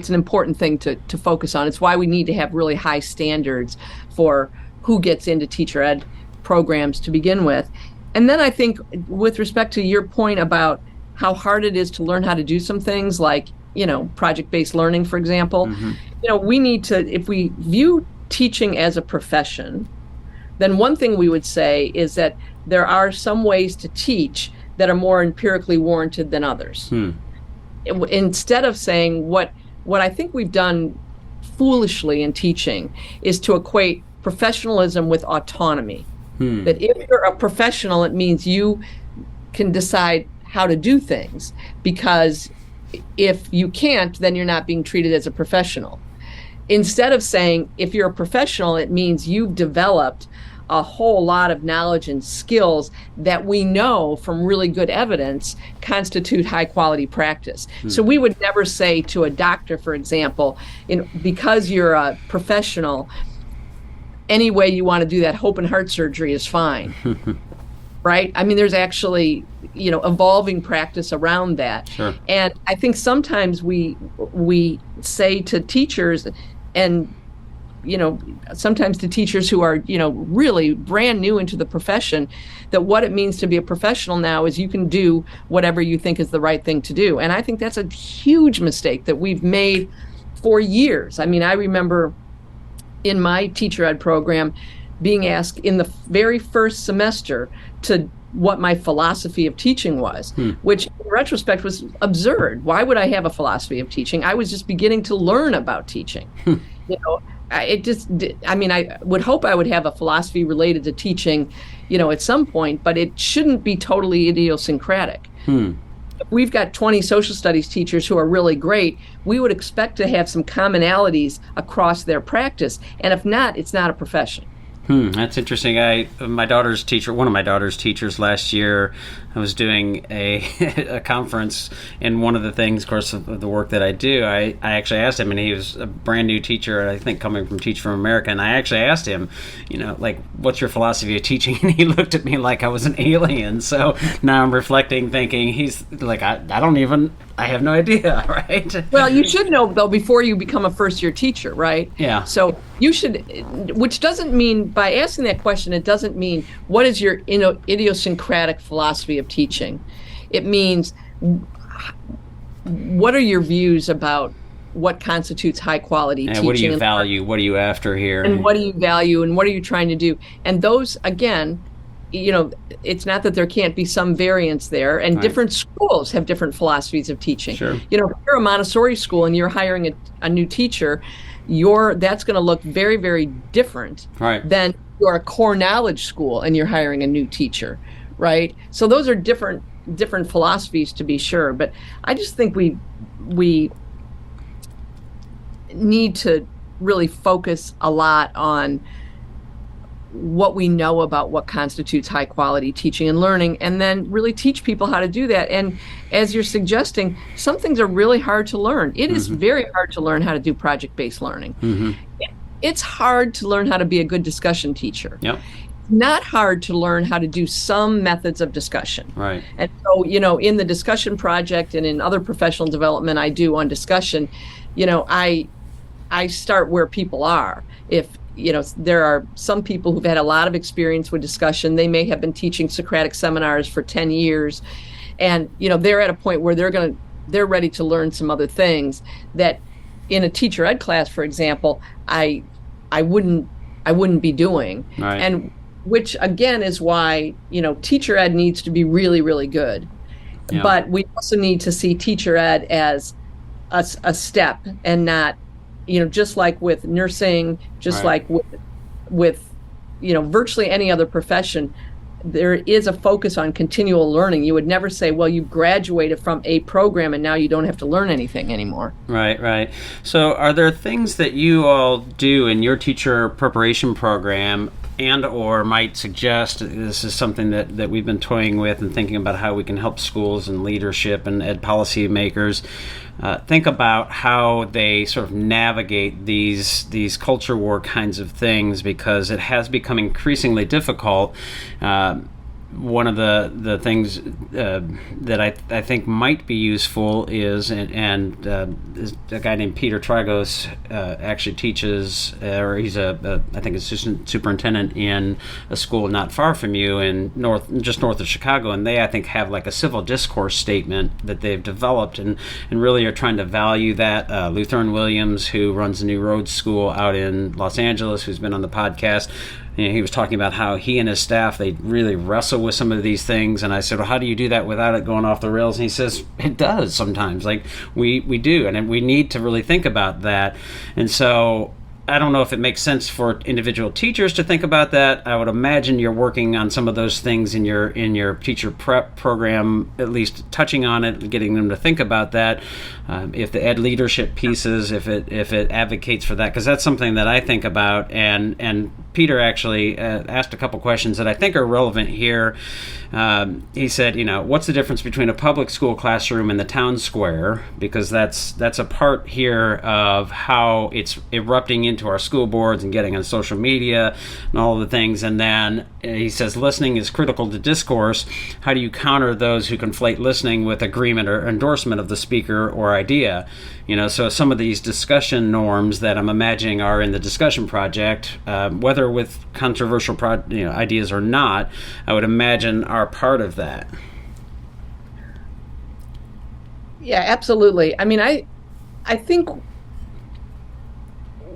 an important thing to focus on. It's why we need to have really high standards for who gets into teacher ed programs to begin with. And then I think with respect to your point about how hard it is to learn how to do some things like, project-based learning, for example, we need to, if we view teaching as a profession, then one thing we would say is that there are some ways to teach that are more empirically warranted than others. Instead of saying what I think we've done foolishly in teaching is to equate professionalism with autonomy. That if you're a professional, it means you can decide how to do things, because if you can't, then you're not being treated as a professional. Instead of saying if you're a professional, it means you've developed a whole lot of knowledge and skills that we know from really good evidence constitute high quality practice. So we would never say to a doctor, for example, because you're a professional, any way you want to do that open heart surgery is fine. Right? I mean, there's actually, evolving practice around that. Sure. And I think sometimes we say to teachers, and sometimes to teachers who are, really brand new into the profession, that what it means to be a professional now is you can do whatever you think is the right thing to do. And I think that's a huge mistake that we've made for years. I mean, I remember in my teacher ed program being asked in the very first semester to what my philosophy of teaching was, which in retrospect was absurd. Why would I have a philosophy of teaching? I was just beginning to learn about teaching. I would hope I would have a philosophy related to teaching, at some point, but it shouldn't be totally idiosyncratic. If we've got 20 social studies teachers who are really great, we would expect to have some commonalities across their practice. And if not, it's not a profession. That's interesting. One of my daughter's teachers last year, I was doing a conference, and one of the things, of course, of the work that I do, I actually asked him, and he was a brand new teacher, I think coming from Teach for America, and I actually asked him, what's your philosophy of teaching? And he looked at me like I was an alien. So now I'm reflecting, thinking, he's like, I have no idea, right? Well, you should know, though, before you become a first-year teacher, right? Yeah. So you should, which doesn't mean, by asking that question, it doesn't mean what is your idiosyncratic philosophy of teaching. It means what are your views about what constitutes high-quality teaching? What do you value? What are you after here? And what do you value, and what are you trying to do? And those, again, it's not that there can't be some variance there, and right. Different schools have different philosophies of teaching. Sure. If you're a Montessori school and you're hiring a new teacher, that's going to look very, very different right. than you're a core knowledge school and you're hiring a new teacher, right? So those are different philosophies, to be sure. But I just think we need to really focus a lot on what we know about what constitutes high quality teaching and learning, and then really teach people how to do that. And as you're suggesting, some things are really hard to learn. It is very hard to learn how to do project-based learning. It's hard to learn how to be a good discussion teacher. Yep. Not hard to learn how to do some methods of discussion. Right. And so, in the discussion project and in other professional development I do on discussion, I start where people are. If there are some people who've had a lot of experience with discussion. They may have been teaching Socratic seminars for 10 years, and they're at a point where they're ready to learn some other things that in a teacher ed class, for example, I wouldn't be doing. Right. And which again is why teacher ed needs to be really, really good. Yeah. But we also need to see teacher ed as a step, and not just like with nursing, just right. like with virtually any other profession, there is a focus on continual learning. You would never say, well, you graduated from a program and now you don't have to learn anything anymore. Right. So are there things that you all do in your teacher preparation program and or might suggest, this is something that we've been toying with and thinking about how we can help schools and leadership and ed policy makers think about how they sort of navigate these culture war kinds of things, because it has become increasingly difficult. One of the things that I think might be useful is, and a guy named Peter Tragos actually teaches, or he's I think assistant superintendent in a school not far from you just north of Chicago, and they I think have like a civil discourse statement that they've developed and really are trying to value that. Lutheran Williams, who runs the New Roads School out in Los Angeles, who's been on the podcast, he was talking about how he and his staff, they really wrestle with some of these things. And I said, well, how do you do that without it going off the rails? And he says, it does sometimes. Like we do. And we need to really think about that. And so I don't know if it makes sense for individual teachers to think about that. I would imagine you're working on some of those things in your teacher prep program, at least touching on it, getting them to think about that. If the ed leadership pieces, if it advocates for that, because that's something that I think about. And Peter actually asked a couple questions that I think are relevant here. He said, what's the difference between a public school classroom and the town square? Because that's a part here of how it's erupting into to our school boards and getting on social media and all of the things. And then he says listening is critical to discourse. How do you counter those who conflate listening with agreement or endorsement of the speaker or idea? So some of these discussion norms that I'm imagining are in the discussion project, whether with controversial ideas or not, I would imagine are part of that. Yeah, absolutely. I mean, I think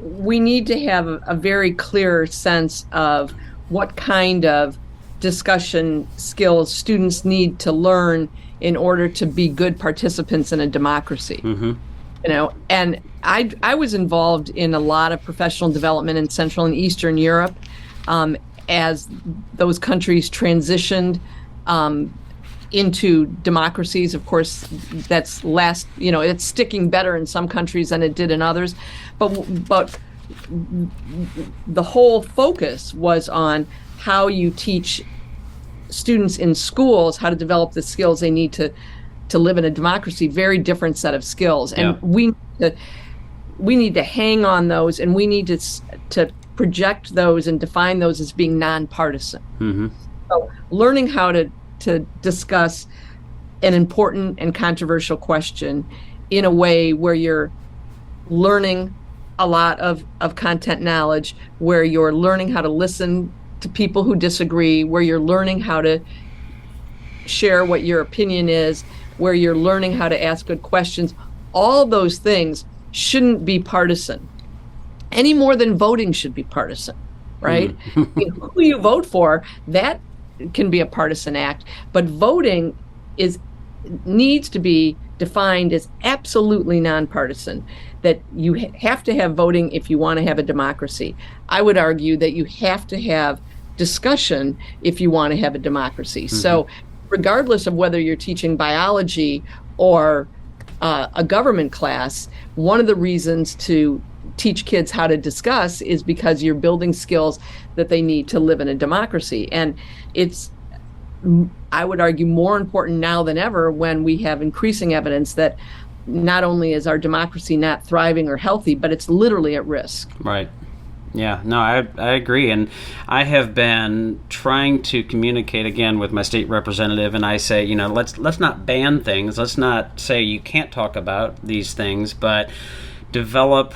we need to have a very clear sense of what kind of discussion skills students need to learn in order to be good participants in a democracy. And I was involved in a lot of professional development in Central and Eastern Europe as those countries transitioned into democracies. Of course, that's it's sticking better in some countries than it did in others. But the whole focus was on how you teach students in schools how to develop the skills they need to live in a democracy. Very different set of skills. And we need to hang on those, and we need to project those and define those as being nonpartisan. So learning how to discuss an important and controversial question in a way where you're learning a lot of content knowledge, where you're learning how to listen to people who disagree, where you're learning how to share what your opinion is, where you're learning how to ask good questions. All those things shouldn't be partisan any more than voting should be partisan, right? I mean, who you vote for, that can be a partisan act, but voting needs to be defined as absolutely nonpartisan, that you have to have voting if you want to have a democracy. I would argue that you have to have discussion if you want to have a democracy. So regardless of whether you're teaching biology or a government class, one of the reasons to teach kids how to discuss is because you're building skills that they need to live in a democracy. And it's, I would argue, more important now than ever when we have increasing evidence that not only is our democracy not thriving or healthy, but it's literally at risk. Right. Yeah, no, I agree. And I have been trying to communicate again with my state representative, and I say, let's not ban things. Let's not say you can't talk about these things, but develop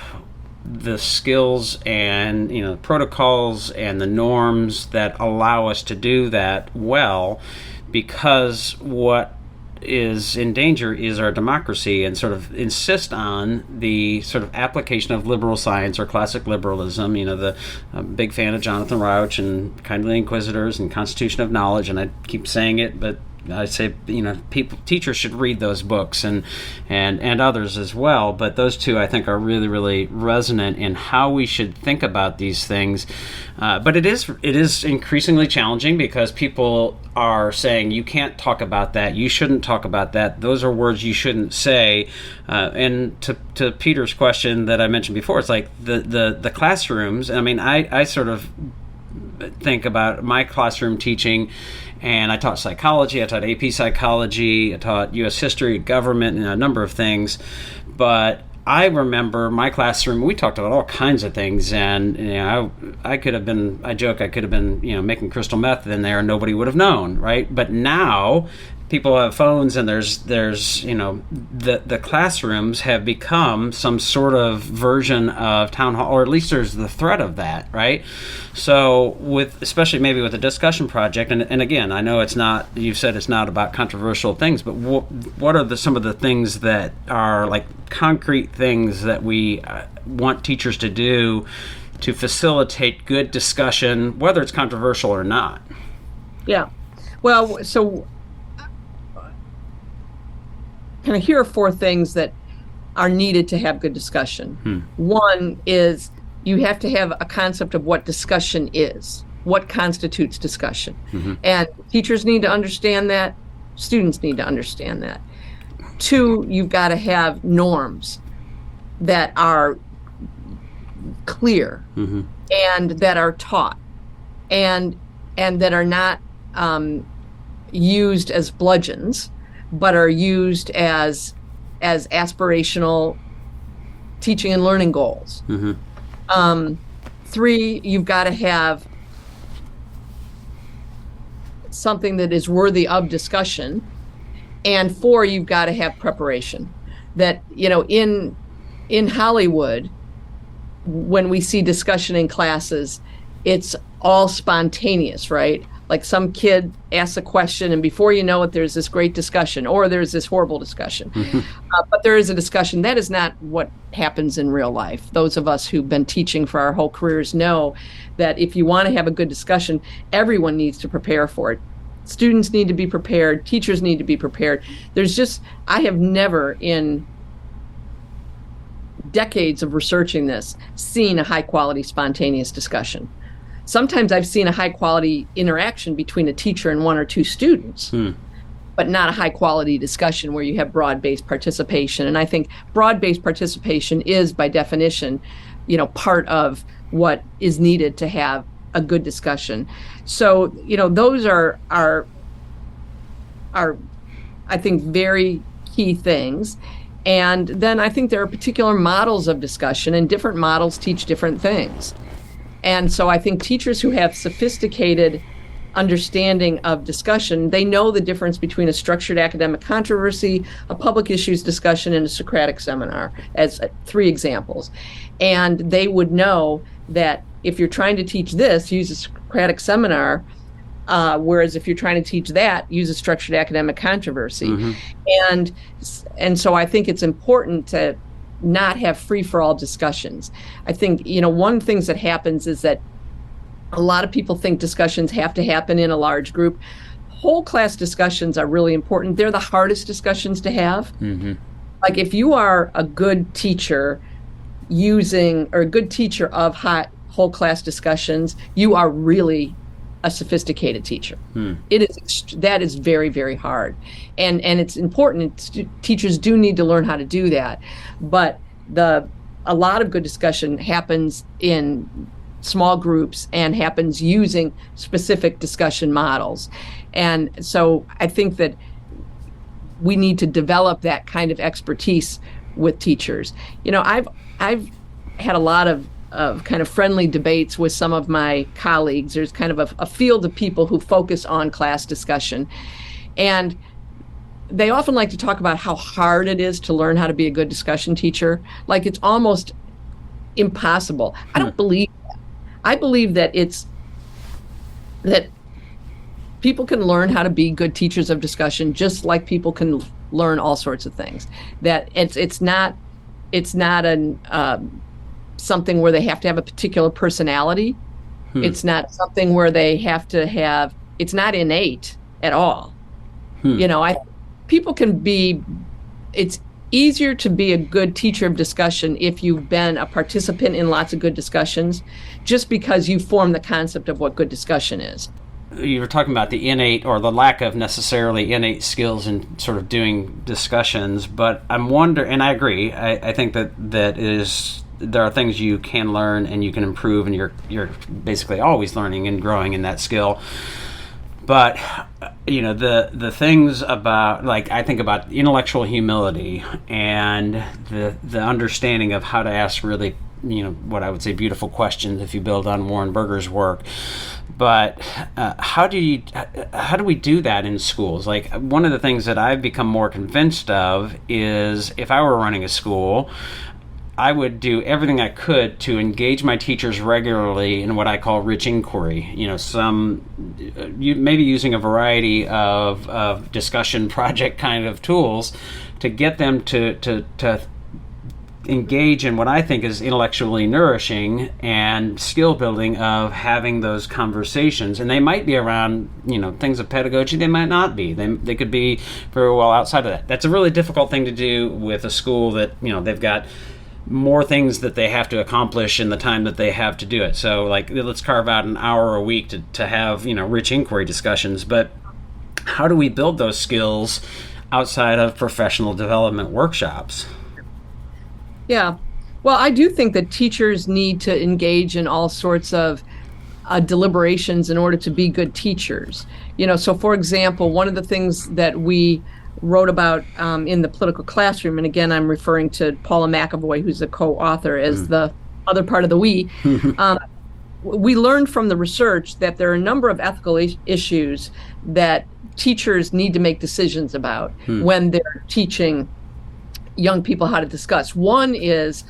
the skills and protocols and the norms that allow us to do that well, because what is in danger is our democracy, and sort of insist on the sort of application of liberal science or classic liberalism. I'm a big fan of Jonathan Rauch and Kindly Inquisitors and Constitution of Knowledge, and I keep saying it, but I say, teachers should read those books and others as well. But those two, I think, are really, really resonant in how we should think about these things. But it is increasingly challenging because people are saying you can't talk about that, you shouldn't talk about that, those are words you shouldn't say. And to Peter's question that I mentioned before, it's like the classrooms. I mean, I sort of think about my classroom teaching. And I taught psychology, I taught AP psychology, I taught U.S. history, government, and a number of things. But I remember my classroom, we talked about all kinds of things. And I could have been, I joke, I could have been making crystal meth in there and nobody would have known, right? But now people have phones, and there's the classrooms have become some sort of version of town hall, or at least there's the threat of that, right? So especially maybe with a discussion project, and again, I know you've said it's not about controversial things, but what are some of the things that are like concrete things that we want teachers to do to facilitate good discussion, whether it's controversial or not? Yeah. Well, so kind of here are four things that are needed to have good discussion. One is you have to have a concept of what discussion is, what constitutes discussion. And teachers need to understand that, students need to understand that. Two, you've got to have norms that are clear and that are taught and that are not used as bludgeons, but are used as aspirational teaching and learning goals. Three, you've got to have something that is worthy of discussion. And four, you've got to have preparation. That, in Hollywood, when we see discussion in classes, it's all spontaneous, right? Like some kid asks a question, and before you know it, there's this great discussion, or there's this horrible discussion. But there is a discussion. That is not what happens in real life. Those of us who've been teaching for our whole careers know that if you want to have a good discussion, everyone needs to prepare for it. Students need to be prepared. Teachers need to be prepared. I have never in decades of researching this seen a high quality spontaneous discussion. Sometimes I've seen a high quality interaction between a teacher and one or two students, but not a high quality discussion where you have broad-based participation. And I think broad-based participation is by definition, part of what is needed to have a good discussion. So, those are I think very key things. And then I think there are particular models of discussion, and different models teach different things. And so I think teachers who have sophisticated understanding of discussion, they know the difference between a structured academic controversy, a public issues discussion, and a Socratic seminar, as three examples. And they would know that if you're trying to teach this, use a Socratic seminar, whereas if you're trying to teach that, use a structured academic controversy. And so I think it's important to not have free-for-all discussions. I think, one of the things that happens is that a lot of people think discussions have to happen in a large group. Whole class discussions are really important. They're the hardest discussions to have. Like if you are a good teacher or a good teacher of whole class discussions, you are really a sophisticated teacher. That is very, very hard. And it's important. Teachers do need to learn how to do that. But a lot of good discussion happens in small groups and happens using specific discussion models. And so I think that we need to develop that kind of expertise with teachers. I've had a lot of kind of friendly debates with some of my colleagues. There's kind of a field of people who focus on class discussion. And they often like to talk about how hard it is to learn how to be a good discussion teacher. Like it's almost impossible. I don't believe that. I believe that that people can learn how to be good teachers of discussion just like people can learn all sorts of things. That it's not something where they have to have a particular personality. It's not something where they have to have, it's not innate at all. People can be, it's easier to be a good teacher of discussion if you've been a participant in lots of good discussions, just because you form the concept of what good discussion is. You were talking about the innate or the lack of necessarily innate skills in sort of doing discussions, but I'm wondering, and I agree, I think that there are things you can learn and you can improve, and you're basically always learning and growing in that skill. But the things about, like, I think about intellectual humility and the understanding of how to ask really, what I would say beautiful questions if you build on Warren Berger's work. But how do we do that in schools? Like, one of the things that I've become more convinced of is if I were running a school, I would do everything I could to engage my teachers regularly in what I call rich inquiry. Maybe using a variety of discussion project kind of tools to get them to engage in what I think is intellectually nourishing and skill building of having those conversations. And they might be around, things of pedagogy. They might not be. They could be very well outside of that. That's a really difficult thing to do with a school that, they've got more things that they have to accomplish in the time that they have to do it. So, like, let's carve out an hour a week to have, rich inquiry discussions. But how do we build those skills outside of professional development workshops? Yeah. Well, I do think that teachers need to engage in all sorts of deliberations in order to be good teachers. So for example, one of the things that we wrote about in the political classroom, and again, I'm referring to Paula McAvoy, who's a co-author, as the other part of the we. We learned from the research that there are a number of ethical issues that teachers need to make decisions about when they're teaching young people how to discuss. One is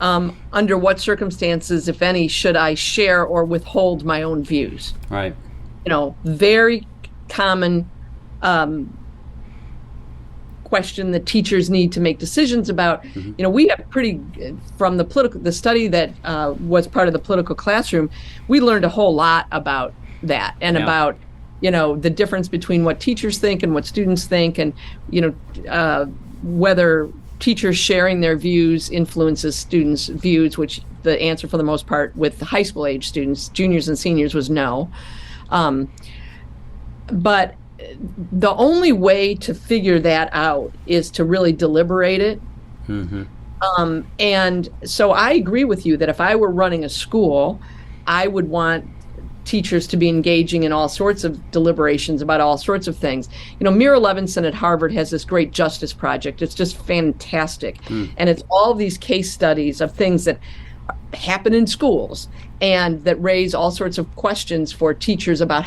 under what circumstances, if any, should I share or withhold my own views? Right. Very common question that teachers need to make decisions about. We have from the study that was part of the political classroom, we learned a whole lot about that and about the difference between what teachers think and what students think, and whether teachers sharing their views influences students' views, which the answer for the most part with the high school age students, juniors and seniors, was no. But the only way to figure that out is to really deliberate it. And so I agree with you that if I were running a school, I would want teachers to be engaging in all sorts of deliberations about all sorts of things. Mira Levinson at Harvard has this great justice project. It's just fantastic. And it's all these case studies of things that happen in schools and that raise all sorts of questions for teachers about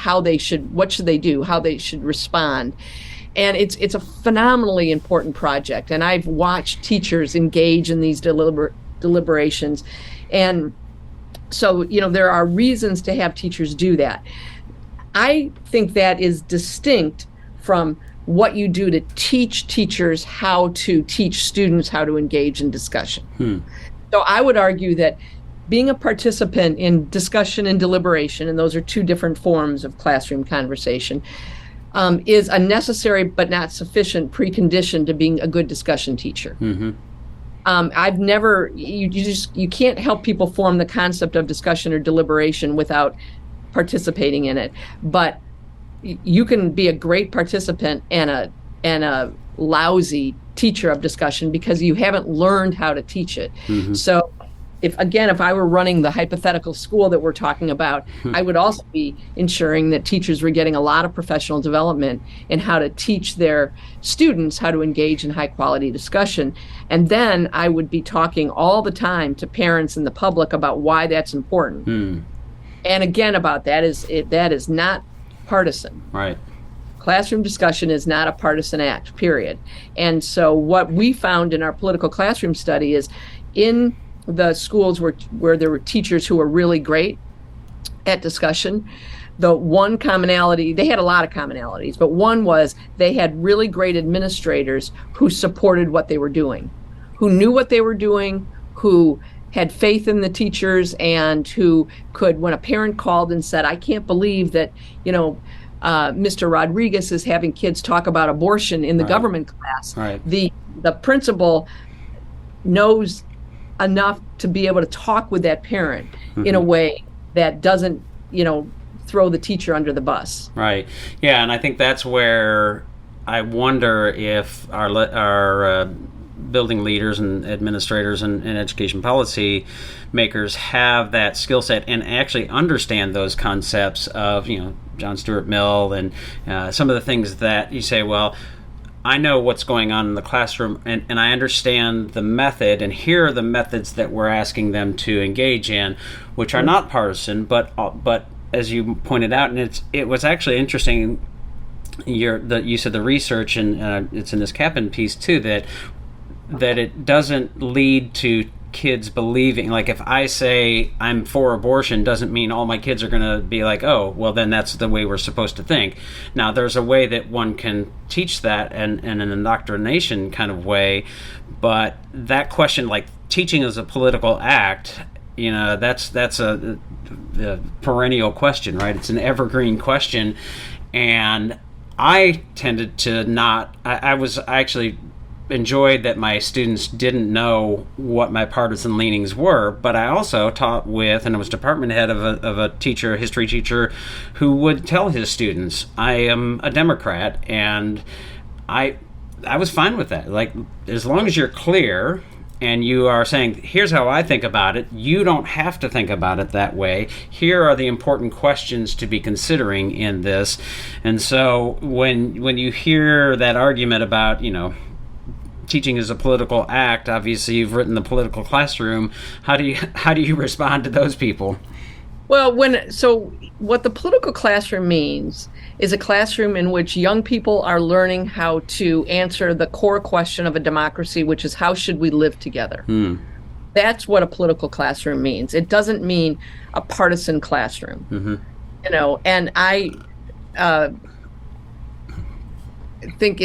what should they do, how they should respond. And it's a phenomenally important project. And I've watched teachers engage in these deliberations. And so, there are reasons to have teachers do that. I think that is distinct from what you do to teach teachers how to teach students how to engage in discussion. So I would argue that being a participant in discussion and deliberation, and those are two different forms of classroom conversation, is a necessary but not sufficient precondition to being a good discussion teacher. I've never, you can't help people form the concept of discussion or deliberation without participating in it. But you can be a great participant and a lousy teacher of discussion because you haven't learned how to teach it. So if I were running the hypothetical school that we're talking about, I would also be ensuring that teachers were getting a lot of professional development in how to teach their students how to engage in high quality discussion. And then I would be talking all the time to parents and the public about why that's important. And again, about that is not partisan. Right. Classroom discussion is not a partisan act, period. And so what we found in our political classroom study is in the schools where there were teachers who were really great at discussion, the one commonality, they had a lot of commonalities, but one was they had really great administrators who supported what they were doing, who knew what they were doing, who had faith in the teachers, and who could, when a parent called and said, I can't believe that, Mr. Rodriguez is having kids talk about abortion in the government class. The principal knows enough to be able to talk with that parent in a way that doesn't, throw the teacher under the bus. Right. Yeah, and I think that's where I wonder if our building leaders and administrators and education policy makers have that skill set and actually understand those concepts of, John Stuart Mill and some of the things that you say, well, I know what's going on in the classroom and I understand the method, and here are the methods that we're asking them to engage in, which are not partisan, but as you pointed out, and it was actually interesting, you said the research, and it's in this Kaplan piece too, that it doesn't lead to kids believing, like if I say I'm for abortion doesn't mean all my kids are going to be like, oh, well then that's the way we're supposed to think. Now there's a way that one can teach that and in an indoctrination kind of way, but that question, like teaching is a political act, that's a perennial question, right? It's an evergreen question, and I tended to not, I actually enjoyed that my students didn't know what my partisan leanings were, but I also taught with, and I was department head of a teacher, a history teacher, who would tell his students, I am a Democrat, and I was fine with that. Like, as long as you're clear and you are saying, here's how I think about it, you don't have to think about it that way. Here are the important questions to be considering in this. And so when you hear that argument about, teaching is a political act. Obviously, you've written The Political Classroom. How do you respond to those people? Well, what the political classroom means is a classroom in which young people are learning how to answer the core question of a democracy, which is how should we live together? That's what a political classroom means. It doesn't mean a partisan classroom. And I think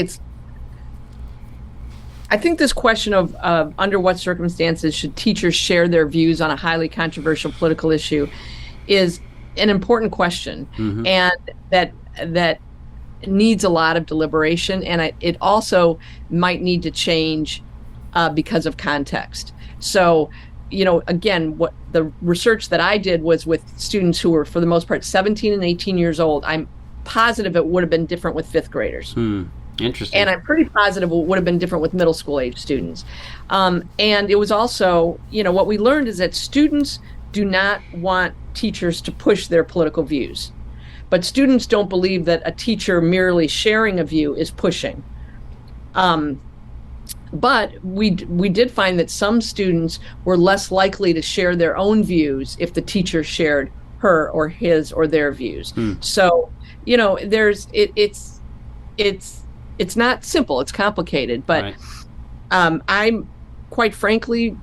this question of under what circumstances should teachers share their views on a highly controversial political issue is an important question, and that needs a lot of deliberation, and it also might need to change because of context. So, again, what the research that I did was with students who were, for the most part, 17 and 18 years old. I'm positive it would have been different with fifth graders. Interesting. And I'm pretty positive it would have been different with middle school age students. And it was also, what we learned is that students do not want teachers to push their political views. But students don't believe that a teacher merely sharing a view is pushing. But we did find that some students were less likely to share their own views if the teacher shared her or his or their views. So, it's not simple, it's complicated, but right. I'm quite frankly,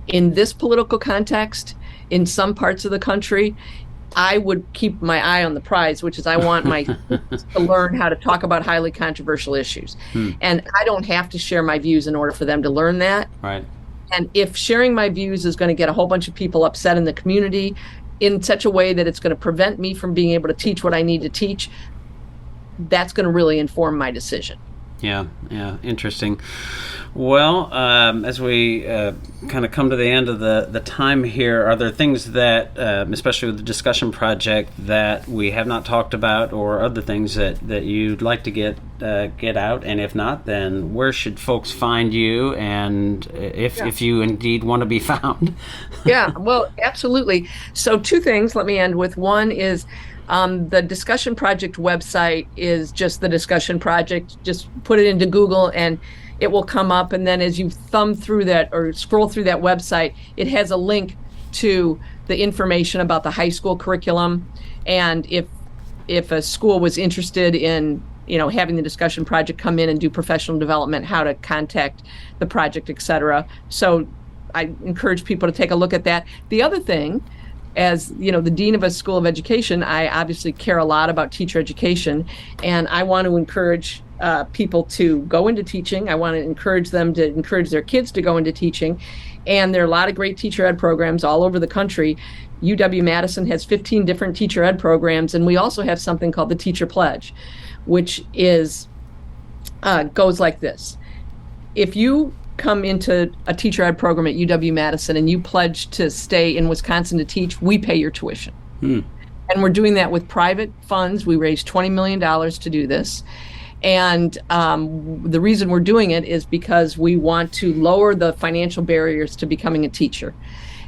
in this political context, in some parts of the country, I would keep my eye on the prize, which is I want my students to learn how to talk about highly controversial issues. And I don't have to share my views in order for them to learn that. Right. And if sharing my views is going to get a whole bunch of people upset in the community in such a way that it's going to prevent me from being able to teach what I need to teach, that's going to really inform my decision. Yeah, interesting. Well, as we kind of come to the end of the time here, are there things that, especially with the discussion project, that we have not talked about, or other things that you'd like to get out? And if not, then where should folks find you, and if you indeed want to be found? Yeah, well, absolutely. So 2 things let me end with. One is the discussion project website is just the discussion project. Just put it into Google and it will come up. And then as you thumb through that or scroll through that website, it has a link to the information about the high school curriculum. And if a school was interested in, having the discussion project come in and do professional development, how to contact the project, et cetera. So I encourage people to take a look at that. The other thing, as the dean of a school of education, I obviously care a lot about teacher education, and I want to encourage people to go into teaching. I want to encourage them to encourage their kids to go into teaching, and there are a lot of great teacher ed programs all over the country. UW-Madison has 15 different teacher ed programs, and we also have something called the Teacher Pledge, which is goes like this. If you come into a teacher ed program at UW-Madison and you pledge to stay in Wisconsin to teach, we pay your tuition. And we're doing that with private funds. We raised $20 million to do this. And the reason we're doing it is because we want to lower the financial barriers to becoming a teacher.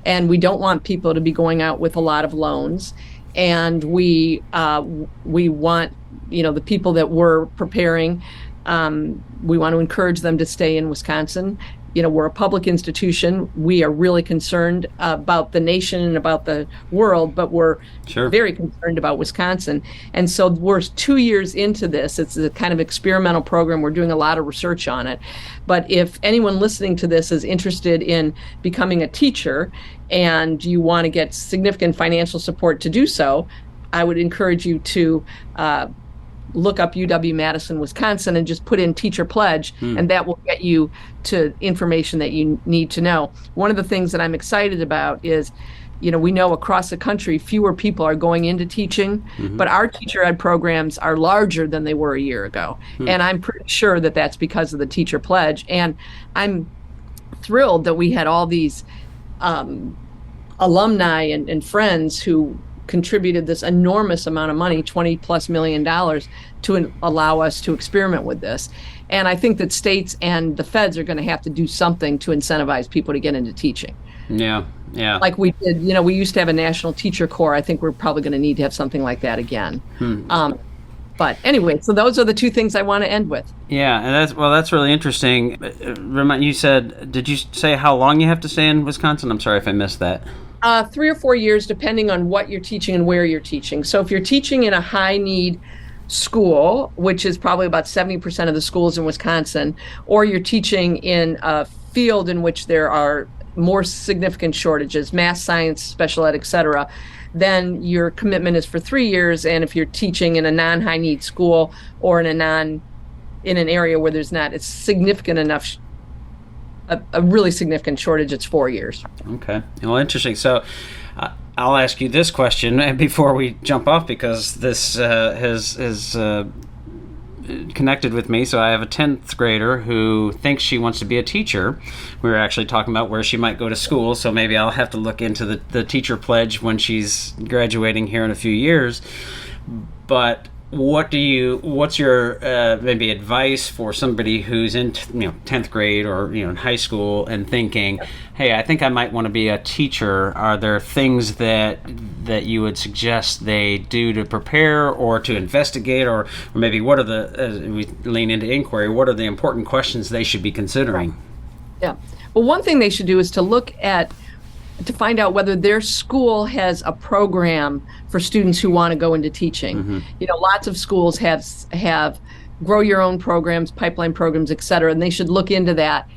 And we don't want people to be going out with a lot of loans. And we want, the people that we're preparing, we want to encourage them to stay in Wisconsin. We're a public institution. We are really concerned about the nation and about the world, but we're very concerned about Wisconsin. And so we're 2 years into this. It's a kind of experimental program. We're doing a lot of research on it. But if anyone listening to this is interested in becoming a teacher and you want to get significant financial support to do so, I would encourage you to look up UW-Madison, Wisconsin, and just put in Teacher Pledge, and that will get you to information that you need to know. One of the things that I'm excited about is, we know across the country fewer people are going into teaching, but our teacher ed programs are larger than they were a year ago. And I'm pretty sure that that's because of the Teacher Pledge. And I'm thrilled that we had all these alumni and friends who contributed this enormous amount of money, $20+ million, to allow us to experiment with this. And I think that states and the feds are going to have to do something to incentivize people to get into teaching. Yeah. Like we did, we used to have a national teacher corps. I think we're probably going to need to have something like that again. But anyway, so those are the two things I want to end with. Yeah, and that's really interesting. You said, did you say how long you have to stay in Wisconsin? I'm sorry if I missed that. 3 or 4 years, depending on what you're teaching and where you're teaching. So if you're teaching in a high need school, which is probably about 70% of the schools in Wisconsin, or you're teaching in a field in which there are more significant shortages, math, science, special ed, et cetera, then your commitment is for 3 years. And if you're teaching in a non-high need school or in an area where there's not, it's significant enough, a really significant shortage, it's 4 years. Okay. Well, interesting. So I'll ask you this question before we jump off, because this has connected with me. So I have a 10th grader who thinks she wants to be a teacher. We were actually talking about where she might go to school, so maybe I'll have to look into the teacher pledge when she's graduating here in a few years. But what's your maybe advice for somebody who's in 10th grade or in high school and thinking, hey, I think I might want to be a teacher? Are there things that you would suggest they do to prepare or to investigate, or maybe what are as we lean into inquiry, what are the important questions they should be considering? Yeah. Well, one thing they should do is to find out whether their school has a program for students who want to go into teaching. Mm-hmm. Lots of schools have grow your own programs, pipeline programs, et cetera, and they should look into that.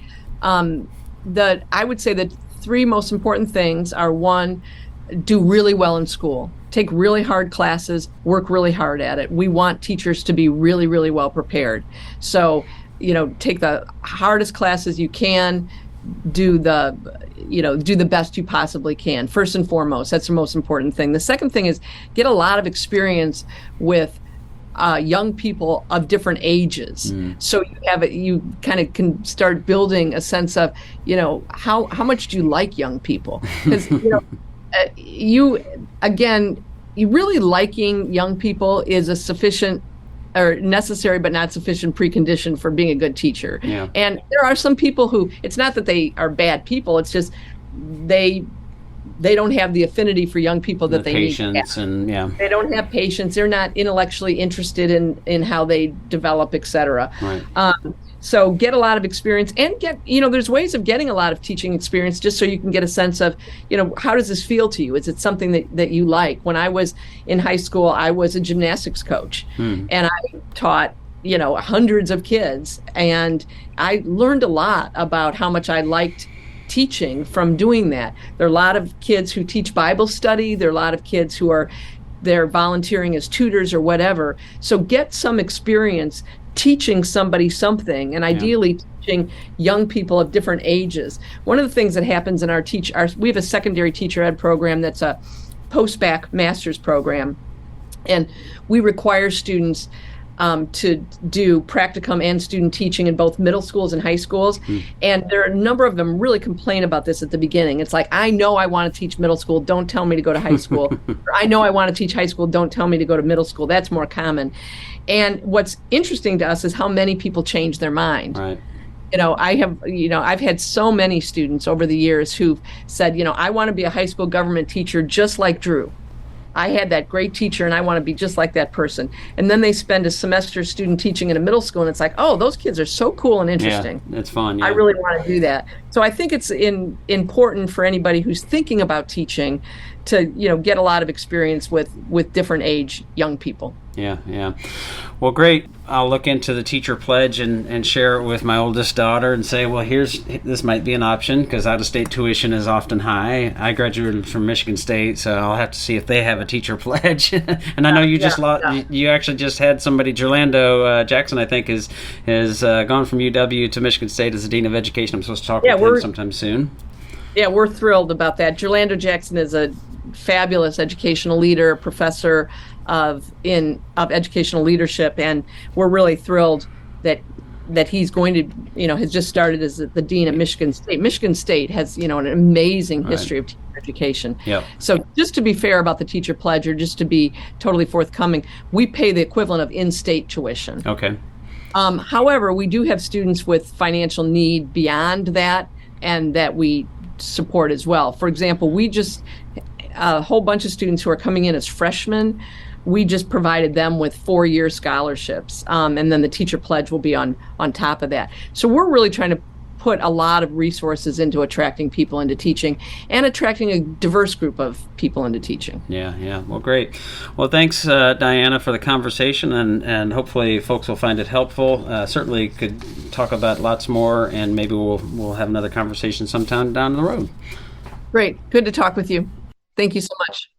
I would say the 3 most important things are: 1, do really well in school. Take really hard classes, work really hard at it. We want teachers to be really, really well prepared. So, take the hardest classes you can, do the best you possibly can. First and foremost, that's the most important thing. The second thing is get a lot of experience with young people of different ages. So you kind of can start building a sense of, how much do you like young people? Because, you really liking young people is a sufficient or necessary but not sufficient precondition for being a good teacher. Yeah. And there are some people who, it's not that they are bad people, it's just they don't have the affinity for young people that they need. Patience, and they don't have patience. They're not intellectually interested in how they develop, et cetera. Right. So get a lot of experience and there's ways of getting a lot of teaching experience just so you can get a sense of, how does this feel to you? Is it something that you like? When I was in high school, I was a gymnastics coach and I taught, hundreds of kids, and I learned a lot about how much I liked teaching from doing that. There are a lot of kids who teach Bible study. There are a lot of kids who they're volunteering as tutors or whatever. So get some experience teaching somebody something, and ideally teaching young people of different ages. One of the things that happens in we have a secondary teacher ed program that's a post-bac master's program, and we require students to do practicum and student teaching in both middle schools and high schools. And there are a number of them really complain about this at the beginning. It's like, I know I want to teach middle school, don't tell me to go to high school. Or, I know I want to teach high school, don't tell me to go to middle school. That's more common. And what's interesting to us is how many people change their mind. Right. I've had so many students over the years who've said, I want to be a high school government teacher just like Drew. I had that great teacher and I want to be just like that person. And then they spend a semester student teaching in a middle school and it's like, oh, those kids are so cool and interesting. Yeah, it's fun. Yeah. I really want to do that. So I think it's important for anybody who's thinking about teaching to, get a lot of experience with different age young people. Yeah. Well, great. I'll look into the teacher pledge and share it with my oldest daughter and say, well, this might be an option, because out-of-state tuition is often high. I graduated from Michigan State, so I'll have to see if they have a teacher pledge. And I know you actually just had somebody, Gerlando Jackson, I think, has gone from UW to Michigan State as the Dean of Education. I'm supposed to talk with him sometime soon. Yeah, we're thrilled about that. Gerlando Jackson is a fabulous educational leader, professor of educational leadership, and we're really thrilled that he's going to, has just started as the dean at Michigan State. Michigan State has, an amazing history of teacher education. Yep. So just to be fair about the teacher pledge, or just to be totally forthcoming, we pay the equivalent of in-state tuition. Okay. However, we do have students with financial need beyond that, and that we support as well. For example, we just a whole bunch of students who are coming in as freshmen we just provided them with 4-year scholarships. And then the teacher pledge will be on top of that. So we're really trying to put a lot of resources into attracting people into teaching and attracting a diverse group of people into teaching. Yeah. Well, great. Well, thanks, Diana, for the conversation, and hopefully folks will find it helpful. Certainly could talk about lots more, and maybe we'll have another conversation sometime down the road. Great. Good to talk with you. Thank you so much.